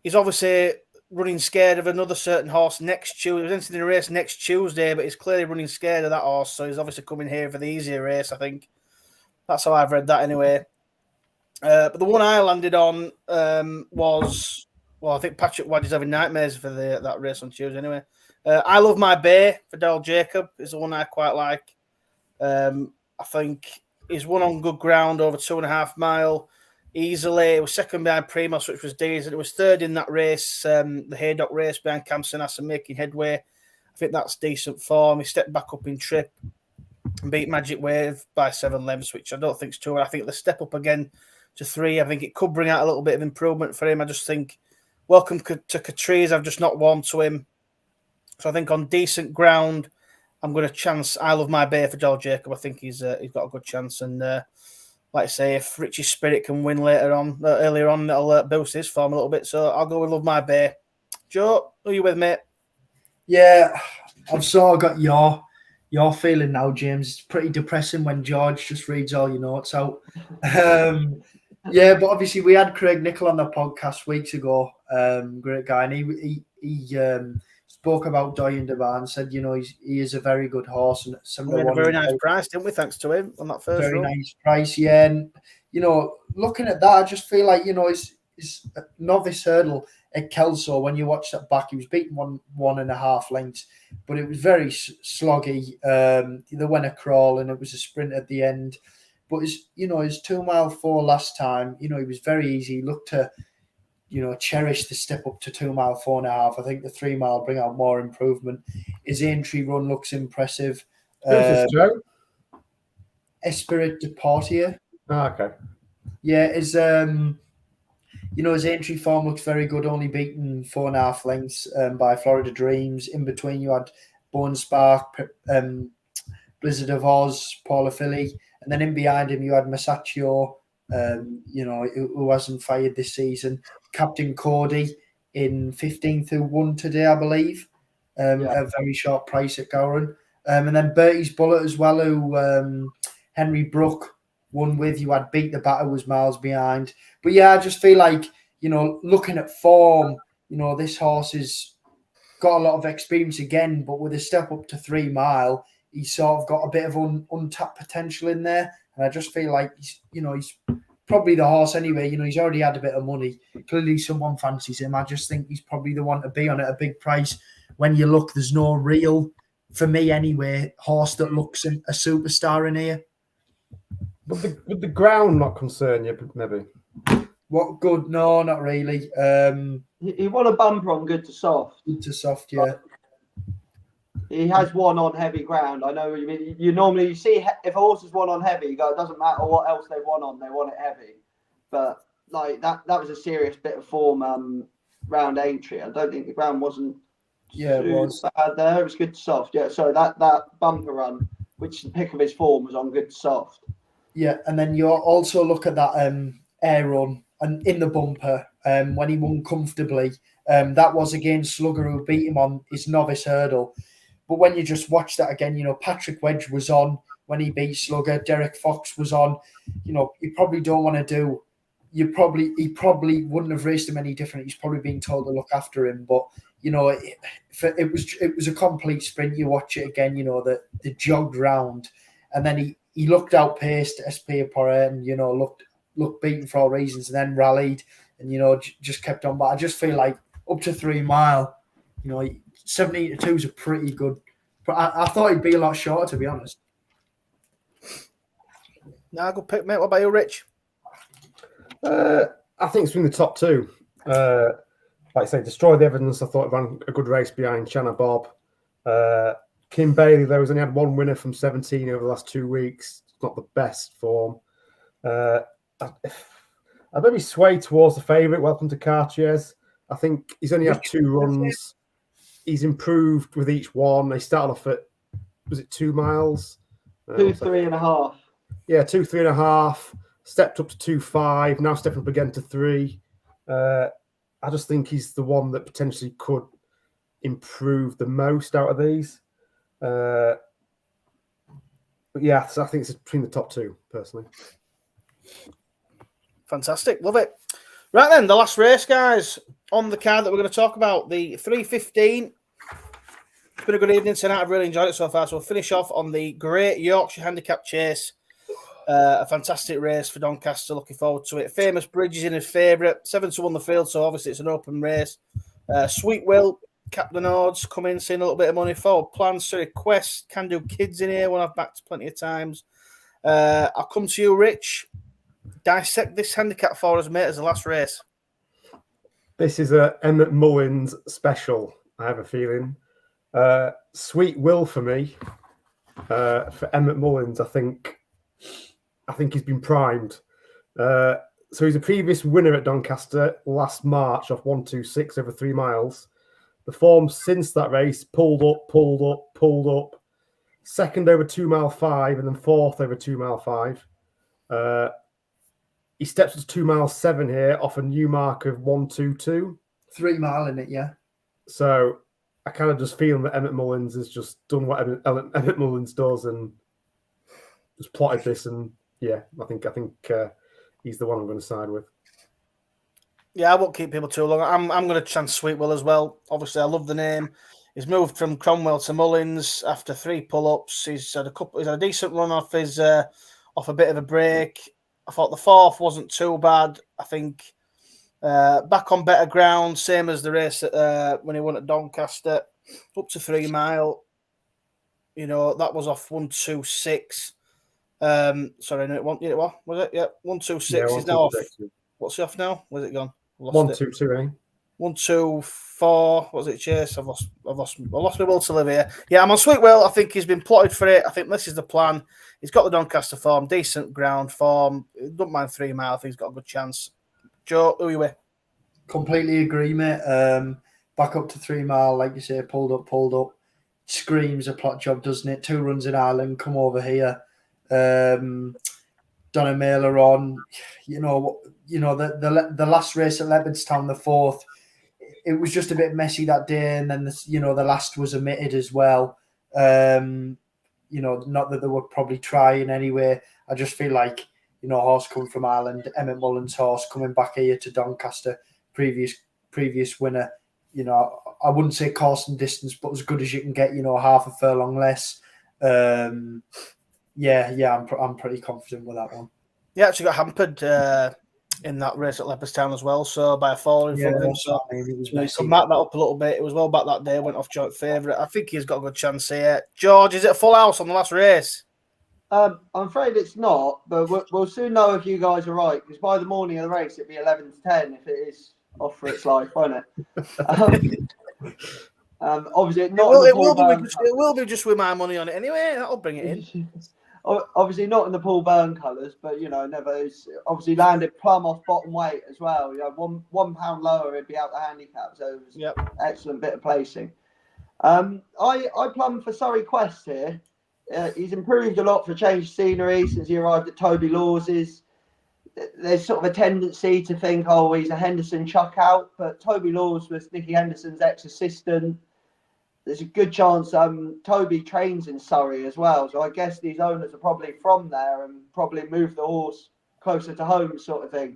he's obviously running scared of another certain horse next Tuesday. He was entering a race next Tuesday, but he's clearly running scared of that horse, so he's obviously coming here for the easier race, I think. That's how I've read that anyway. But the one I landed on was, well, I think Patrick Waddy's having nightmares for that race on Tuesday anyway. I Love My Bay for Daryl Jacob is the one I quite like. I think he's won on good ground over 2.5 mile easily. It was second behind Primos, which was decent. It was third in that race, the Haydock race behind Cam Sinas and making headway. I think that's decent form. He stepped back up in trip and beat Magic Wave by 7 lengths, which I don't think is true. I think the step up again to 3, I think it could bring out a little bit of improvement for him. I just think welcome to Catrice. I've just not warmed to him. So I think on decent ground, I'm going to chance I Love My Bay for Joel Jacob. I think he's got a good chance. And like I say, if Richie Spirit can win earlier on, that'll boost his form a little bit. So I'll go with Love My Bay. Joe, who are you with, mate? Yeah, I've sort of got your feeling now, James. It's pretty depressing when George just reads all your notes out. Yeah, but obviously we had Craig Nichol on the podcast weeks ago. Great guy, and he spoke about Doyen Devan and said, he is a very good horse and we had a very nice price, didn't we? Thanks to him on that first very run. Nice price, yeah. And looking at that, I just feel like his novice hurdle at Kelso. When you watch that back, he was beaten 1.5 lengths, but it was very sloggy. They went a crawl and it was a sprint at the end. But his 2 mile 4 last time, he was very easy. He looked to, cherish the step up to 2 mile 4.5. I think the 3 mile bring out more improvement. His entry run looks impressive. Who's this, Joe? Esprit de Portier. Oh, okay. Yeah, his entry form looks very good. Only beaten 4.5 lengths by Florida Dreams. In between, you had Bone Spark, Blizzard of Oz, Paula Philly. And then in behind him, you had Masaccio, who hasn't fired this season. Captain Cody in 15-1 today, I believe. A very short price at Gowran. And then Bertie's Bullet as well, who Henry Brook won with. You had Beat the Batter was miles behind. But yeah, I just feel like, looking at form, this horse has got a lot of experience again, but with a step up to 3 mile, he's sort of got a bit of untapped potential in there. And I just feel like he's probably the horse anyway. He's already had a bit of money. Clearly someone fancies him. I just think he's probably the one to be on at a big price. When you look, there's no real, for me anyway, horse that looks a superstar in here. Would the ground not concern you, maybe? What good? No, not really. He won a bumper on good to soft. Good to soft, yeah. He has won on heavy ground. I know what you mean. You normally see if a horse has won on heavy, you go, it doesn't matter what else they've won on, they won it heavy. But like that was a serious bit of form round Aintree. I don't think the ground wasn't it was bad there. It was good to soft. Yeah, so that bumper run, which the pick of his form, was on good to soft. Yeah, and then you also look at that air run and in the bumper when he won comfortably. That was against Slugger, who beat him on his novice hurdle. But when you just watch that again, Patrick Wedge was on when he beat Slugger. Derek Fox was on. You probably don't want to do. He probably wouldn't have raced him any different. He's probably been told to look after him. But it was a complete sprint. You watch it again. The jogged round, and then he looked outpaced SP Porret and looked beaten for all reasons, and then rallied and just kept on. But I just feel like up to 3 mile, 17-2 is a pretty good. But I thought he'd be a lot shorter, to be honest. Nah, good pick, mate. What about you, Rich? I think it's been the top 2. Like I say, Destroy the Evidence. I thought it ran a good race behind Shanna Bob. Kim Bailey, though, has only had 1 winner from 17 over the last 2 weeks. It's not the best form. I maybe sway towards the favourite, Welcome to Cartiers. I think he's only had 2 runs. He's improved with each one. They started off at, was it 2 miles? 2, 3.5. Yeah, 2, 3.5. Stepped up to 2.5. Now stepping up again to 3. I just think he's the one that potentially could improve the most out of these. But yeah, so I think it's between the top 2, personally. Fantastic. Love it. Right then, the last race, guys. on the card that we're going to talk about, the 3:15. It's been a good evening tonight. I've really enjoyed it so far. So we'll finish off on the Great Yorkshire Handicap Chase. A fantastic race for Doncaster. Looking forward to it. Famous Bridges in his favourite. 7-1 the field, so obviously it's an open race. Sweet Will, Captain Odds, come in, seeing a little bit of money. Forward Plan, Surrey Quest, Can Do Kids in here. One I've backed plenty of times. I'll come to you, Rich. Dissect this handicap for us, mate, as the last race. This is a Emmett Mullins special, I have a feeling. Sweet Will for me. For Emmett Mullins, I think he's been primed. So he's a previous winner at Doncaster last March off 126 over 3 miles. The form since that race pulled up. Second over 2 mile 5 and then fourth over 2 mile 5. He steps to 2 mile 7 here off a new mark of 122. 3 mile in it, yeah. So I kind of just feel that Emmett Mullins has just done what Emmett Mullins does and just plotted this. And yeah, I think he's the one I'm going to side with. Yeah, I won't keep people too long. I'm going to chance Sweet Will as well. Obviously, I love the name. He's moved from Cromwell to Mullins after 3 pull-ups. He's had a decent run off a bit of a break. I thought the fourth wasn't too bad. I think back on better ground, same as the race when he won at Doncaster, up to 3 mile. You know, that was off 126. Sorry, no, it wasn't. It was it? Yeah, 126. Yeah, He's now off. What's he off now? Where's it gone? 122, eh? 124. What was it, Chase? I've lost my will to live here. Yeah, I'm on Sweet Will. I think he's been plotted for it. I think this is the plan. He's got the Doncaster form, decent ground form. Don't mind 3 mile. I think he's got a good chance. Joe, who are you with? Completely agree, mate. Back up to 3 mile, like you say, pulled up. Screams a plot job, doesn't it? 2 runs in Ireland, come over here. Done a mailer on. You know the last race at Leopardstown, the 4th. It was just a bit messy that day, and then the last was omitted as well. Not that they were probably trying anyway. I just feel like horse coming from Ireland, Emmett Mullins' horse coming back here to Doncaster, previous winner. I wouldn't say course and distance, but as good as you can get. Half a furlong less. I'm pretty confident with that one. He actually got hampered in that race at Leopardstown as well, so by a fall in front of him. So he can mark that up a little bit. It was well back that day, went off joint favourite. I think he's got a good chance here. George, is it a full house on the last race? I'm afraid it's not, but we'll soon know if you guys are right, because by the morning of the race, it'll be 11 to 10 if it is off for its life, won't it? Obviously, it will be just with my money on it anyway. That'll bring it in. Obviously not in the Paul Byrne colours, but never is. Obviously landed plumb off bottom weight as well. £1 lower, it'd be out the handicap. So it was excellent bit of placing. I plumb for Surrey Quest here. He's improved a lot for change of scenery since he arrived at Toby Laws's. There's sort of a tendency to think, he's a Henderson chuck out, but Toby Laws was Nicky Henderson's ex-assistant. There's a good chance Toby trains in Surrey as well. So I guess these owners are probably from there and probably moved the horse closer to home sort of thing.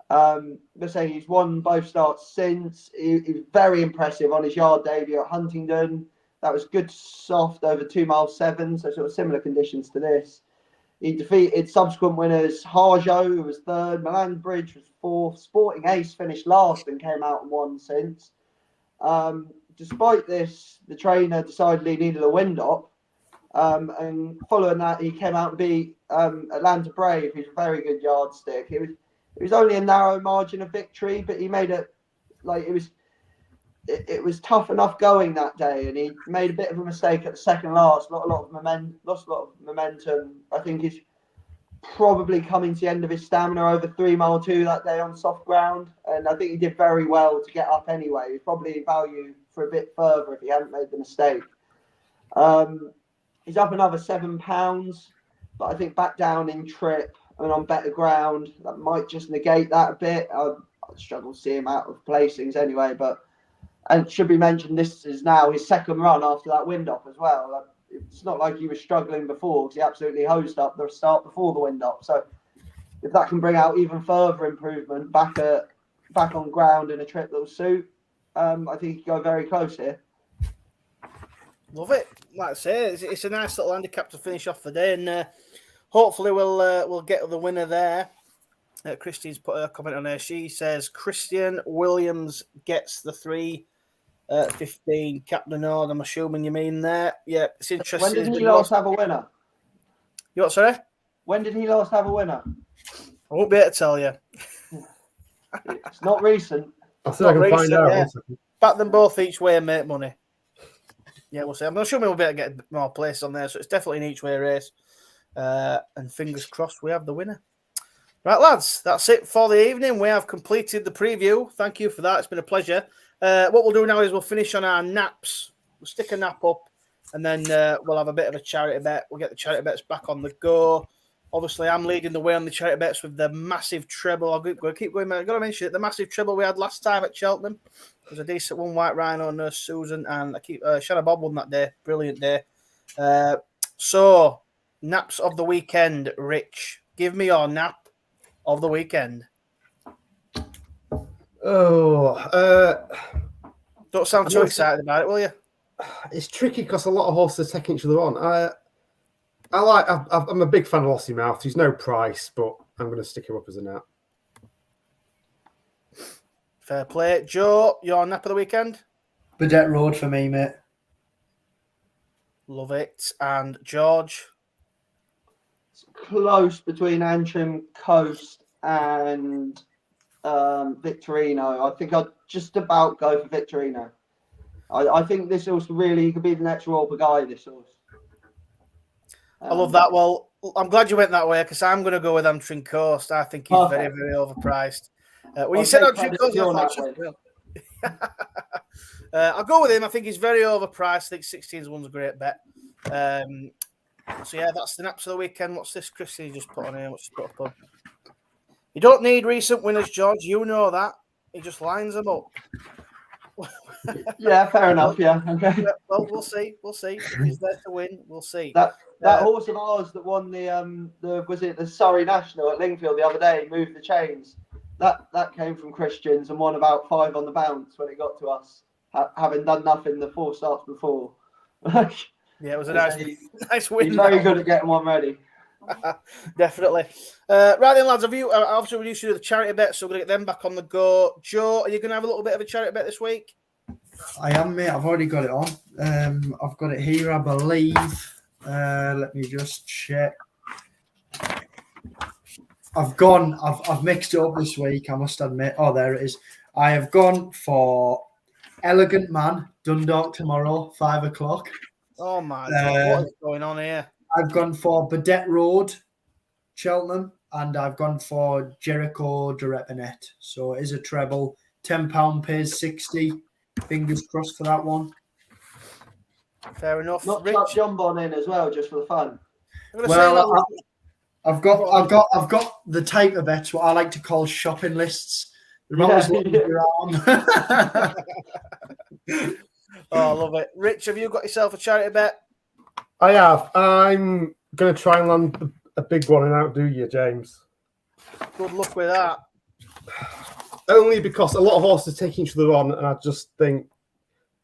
Let's say he's won both starts since. He was very impressive on his yard debut at Huntingdon. That was good soft over 2 mile 7, so sort of similar conditions to this. He defeated subsequent winners Harjo, who was 3rd, Milan Bridge was 4th, Sporting Ace finished last and came out and won since. Despite this, the trainer decided he needed a wind-up. And following that, he came out and beat Atlanta Brave, who's a very good yardstick. It was only a narrow margin of victory, but he made it like it was tough enough going that day, and he made a bit of a mistake at the second last. Lost a lot of momentum. I think he's probably coming to the end of his stamina over 3 mile 2 that day on soft ground, and I think he did very well to get up anyway. He's probably value for a bit further if he hadn't made the mistake. He's up another £7, but I think back down in trip and on better ground, that might just negate that a bit. I struggle to see him out of placings anyway, and it should be mentioned, this is now his second run after that wind-up as well. It's not like he was struggling before, because he absolutely hosed up the start before the wind-up. So if that can bring out even further improvement back at back on ground in a trip that will suit. I think he could go very close here. Love it. Like I say, it's a nice little handicap to finish off the day, and hopefully we'll get the winner there. Christine's put her comment on there. She says Christian Williams gets the 3:15 Captain Nord. I'm assuming you mean there. Yeah, it's interesting. When did he last have a winner? You what, sorry? When did he last have a winner? I won't be able to tell you. It's not recent. I'll see if I can find out. Yeah. Back them both each way and make money. Yeah, we'll see. I'm not sure we'll be able to get more places on there, so it's definitely an each way race. And fingers crossed we have the winner. Right, lads, that's it for the evening. We have completed the preview. Thank you for that. It's been a pleasure. What we'll do now is we'll finish on our naps. We'll stick a nap up, and then we'll have a bit of a charity bet. We'll get the charity bets back on the go. Obviously, I'm leading the way on the charity bets with the massive treble. I'll keep going. I've got to mention it. The massive treble we had last time at Cheltenham. It was a decent one. White Rhino, Nurse Susan, and Shannon Bob won that day. Brilliant day. So, naps of the weekend. Rich, give me your nap of the weekend. Oh, don't sound too excited about it, will you? It's tricky because a lot of horses are taking each other on. I'm a big fan of Lossy Mouth. He's no price, but I'm going to stick him up as a nap. Fair play. Joe, your nap of the weekend? Burdett Road for me, mate. Love it. And George? It's close between Antrim Coast and Victorino. I think I'd just about go for Victorino. I think this horse really could be the next Royal Pagani, this horse. I love that. Well, I'm glad you went that way because I'm going to go with Antrim Coast. I think he's very, very overpriced. When you said Antrim Coast, I'll go with him. I think he's very overpriced. I think 16's one's a great bet. So, yeah, that's the naps of the weekend. What's this, Chrissy? You just put on here. What's put up on? You don't need recent winners, George. You know that. He just lines them up. Yeah, fair enough. Yeah. Okay. Well, we'll see. We'll see. If he's there to win, we'll see. That horse of ours that won the Surrey National at Lingfield the other day, moved the chains. That came from Christians and won about 5 on the bounce when it got to us, having done nothing the 4 starts before. Yeah, it was a nice win. He's very good at getting one ready. Definitely. Right then, lads, obviously we used to do the charity bet, so we're going to get them back on the go. Joe, are you going to have a little bit of a charity bet this week? I am, mate. I've already got it on. I've got it here, I believe. Let me just check. I've mixed it up this week, I must admit. Oh, there it is. I have gone for Elegant Man, Dundalk tomorrow, 5 o'clock. Oh, my God. What is going on here? I've gone for Burdett Road, Cheltenham, and I've gone for Jericho de Repinet. So it is a treble. £10 pays 60. Fingers crossed for that one. Fair enough. Not chuck John Bon in as well, just for the fun. Well, I've got the type of bets what I like to call shopping lists. Oh, I love it. Rich, have you got yourself a charity bet? I have. I'm going to try and land a big one and outdo you, James. Good luck with that. Only because a lot of horses are taking each other on, and I just think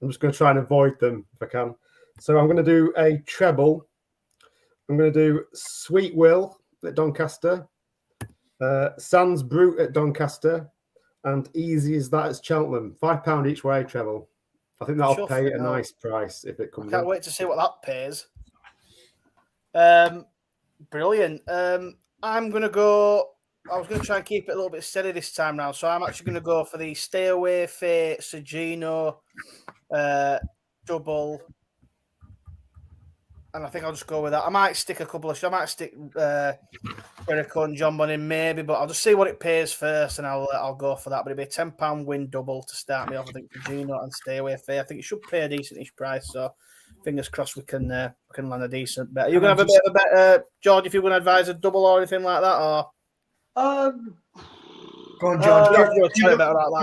I'm just going to try and avoid them if I can. So I'm going to do a treble. I'm going to do Sweet Will at Doncaster, Sans Brute at Doncaster, and Easy as That at Cheltenham. £5 each way treble. I think that'll pay a nice price if it comes. I can't wait to see what that pays. Brilliant. I'm going to go. I was going to try and keep it a little bit steady this time round, so I'm actually going to go for the Stay Away Fate Sagino double, and I think I'll just go with that. I might stick I might stick Jericho and John Bon in maybe, but I'll just see what it pays first, and I'll go for that. But it'll be a £10 win double to start me off. I think Sagino and Stay Away Fate. I think it should pay a decentish price, so fingers crossed we can land a decent bet. Are you going to have a bit of a bet, George? If you're going to advise a double or anything like that, or? Go on, George.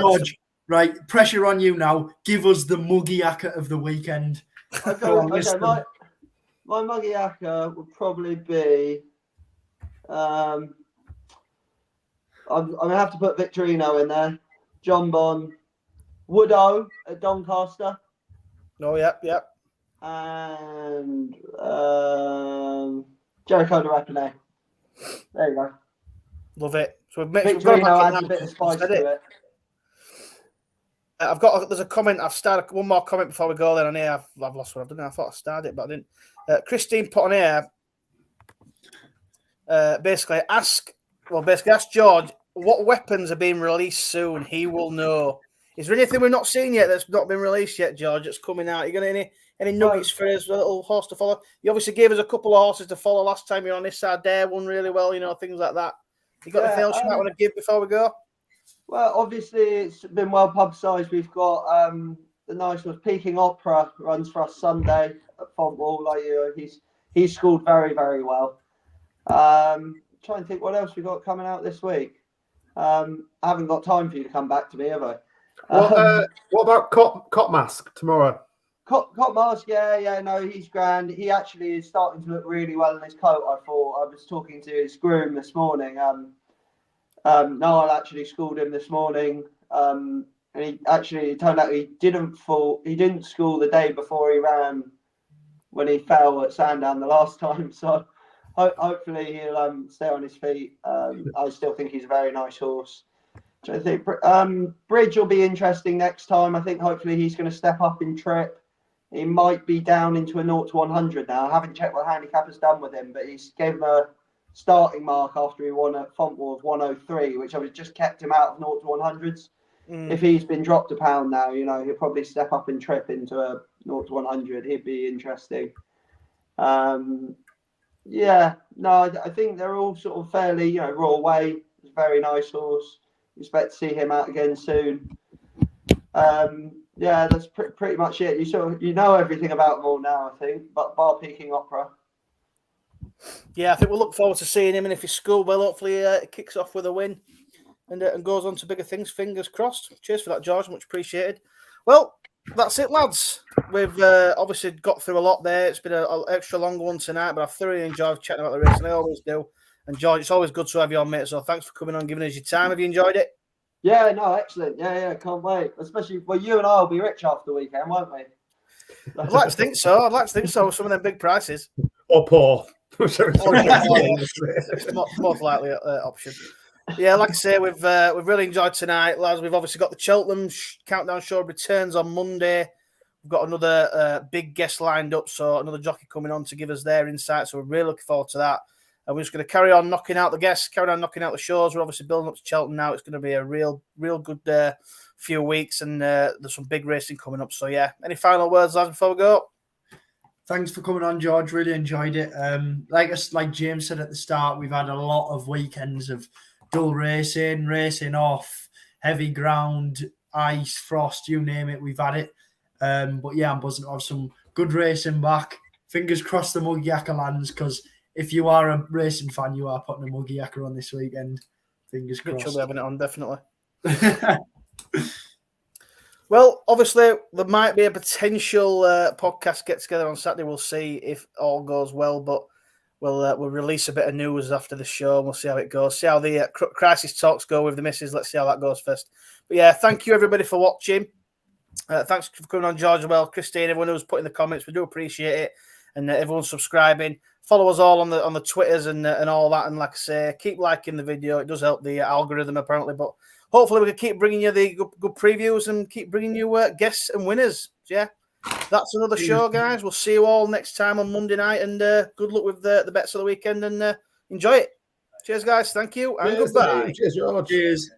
George, right, pressure on you now. Give us the muggy acca of the weekend. Okay, my muggy acca would probably be. I'm gonna have to put Victorino in there. John Bon, Woodo at Doncaster, Oh, yeah. and Jericho de Rapine. There you go. Love it. So we've got Victorino adds a bit of spice said to it. There's a comment. I've started one more comment before we go there on here. I've lost what I've done. I thought I started it, but I didn't. Christine put on here, basically ask George what weapons are being released soon. He will know. Is there anything we've not seen yet that's not been released yet, George? That's coming out. You got any nuggets for us? A little horse to follow. You obviously gave us a couple of horses to follow last time you were on this side. Dare won really well. Things like that. You got anything else you might want to give before we go? Well, obviously it's been well publicised. We've got the nice one, Peking Opera runs for us Sunday at Fontwall. He's scored very, very well. Trying to think what else we got coming out this week. I haven't got time for you to come back to me, have I? What about Cop Mask tomorrow? Cop Mask, no, he's grand. He actually is starting to look really well in his coat. I was talking to his groom this morning. Noel actually schooled him this morning, and it turned out he didn't fall. He didn't school the day before he ran when he fell at Sandown the last time. So hopefully he'll stay on his feet. I still think he's a very nice horse. I think Bridge will be interesting next time. I think hopefully he's going to step up in trip. He might be down into a 0 to 100 now. I haven't checked what handicap has done with him, but he's gave him a starting mark after he won at Fontwall of 103, which I was just kept him out of 0 to 100s. If he's been dropped a pound now, he'll probably step up in trip into a 0 to 100. He'd be interesting. I think they're all sort of fairly, Royal Way is a very nice horse. Expect to see him out again soon. That's pretty much it. You know everything about them all now, I think, but bar Peking Opera. Yeah, I think we'll look forward to seeing him, and if he's scored well, hopefully it kicks off with a win and goes on to bigger things. Fingers crossed. Cheers for that, George. Much appreciated. Well, that's it, lads. We've obviously got through a lot there. It's been an extra long one tonight, but I've thoroughly enjoyed chatting about the race, and I always do. And George, it's always good to have you on, mate. So thanks for coming on, giving us your time. Have you enjoyed it? Yeah, no, excellent. Yeah, can't wait. Especially, you and I will be rich after the weekend, won't we? I'd like to think so. With some of them big prices. Or poor. Most likely option. Yeah, like I say, we've really enjoyed tonight, lads. We've obviously got the Cheltenham Countdown Show returns on Monday. We've got another big guest lined up, so another jockey coming on to give us their insights. So we're really looking forward to that. And we're just going to carry on knocking out the guests, carry on knocking out the shows. We're obviously building up to Cheltenham now. It's going to be a real good few weeks, and there's some big racing coming up. So, yeah, any final words, lads, before we go? Thanks for coming on, George. Really enjoyed it. Like James said at the start, we've had a lot of weekends of dull racing off, heavy ground, ice, frost, you name it, we've had it. But yeah, I'm buzzing to have some good racing back. Fingers crossed the Muggy Yakka lands, because if you are a racing fan, you are putting a Muggy Yakka on this weekend. Fingers crossed. We'll be having it on, definitely. Well, obviously, there might be a potential podcast get-together on Saturday. We'll see if all goes well, but we'll release a bit of news after the show, and we'll see how it goes. See how the crisis talks go with the missus. Let's see how that goes first. But yeah, thank you, everybody, for watching. Thanks for coming on, George, as well. Christine, everyone who's put in the comments, we do appreciate it. And everyone subscribing. Follow us all on the Twitters and all that. And like I say, keep liking the video. It does help the algorithm, apparently. But hopefully we can keep bringing you the good previews and keep bringing you guests and winners. Yeah, that's another show, guys. We'll see you all next time on Monday night. And good luck with the bets of the weekend. And enjoy it. Cheers, guys. Thank you. And goodbye. Cheers, George. Cheers.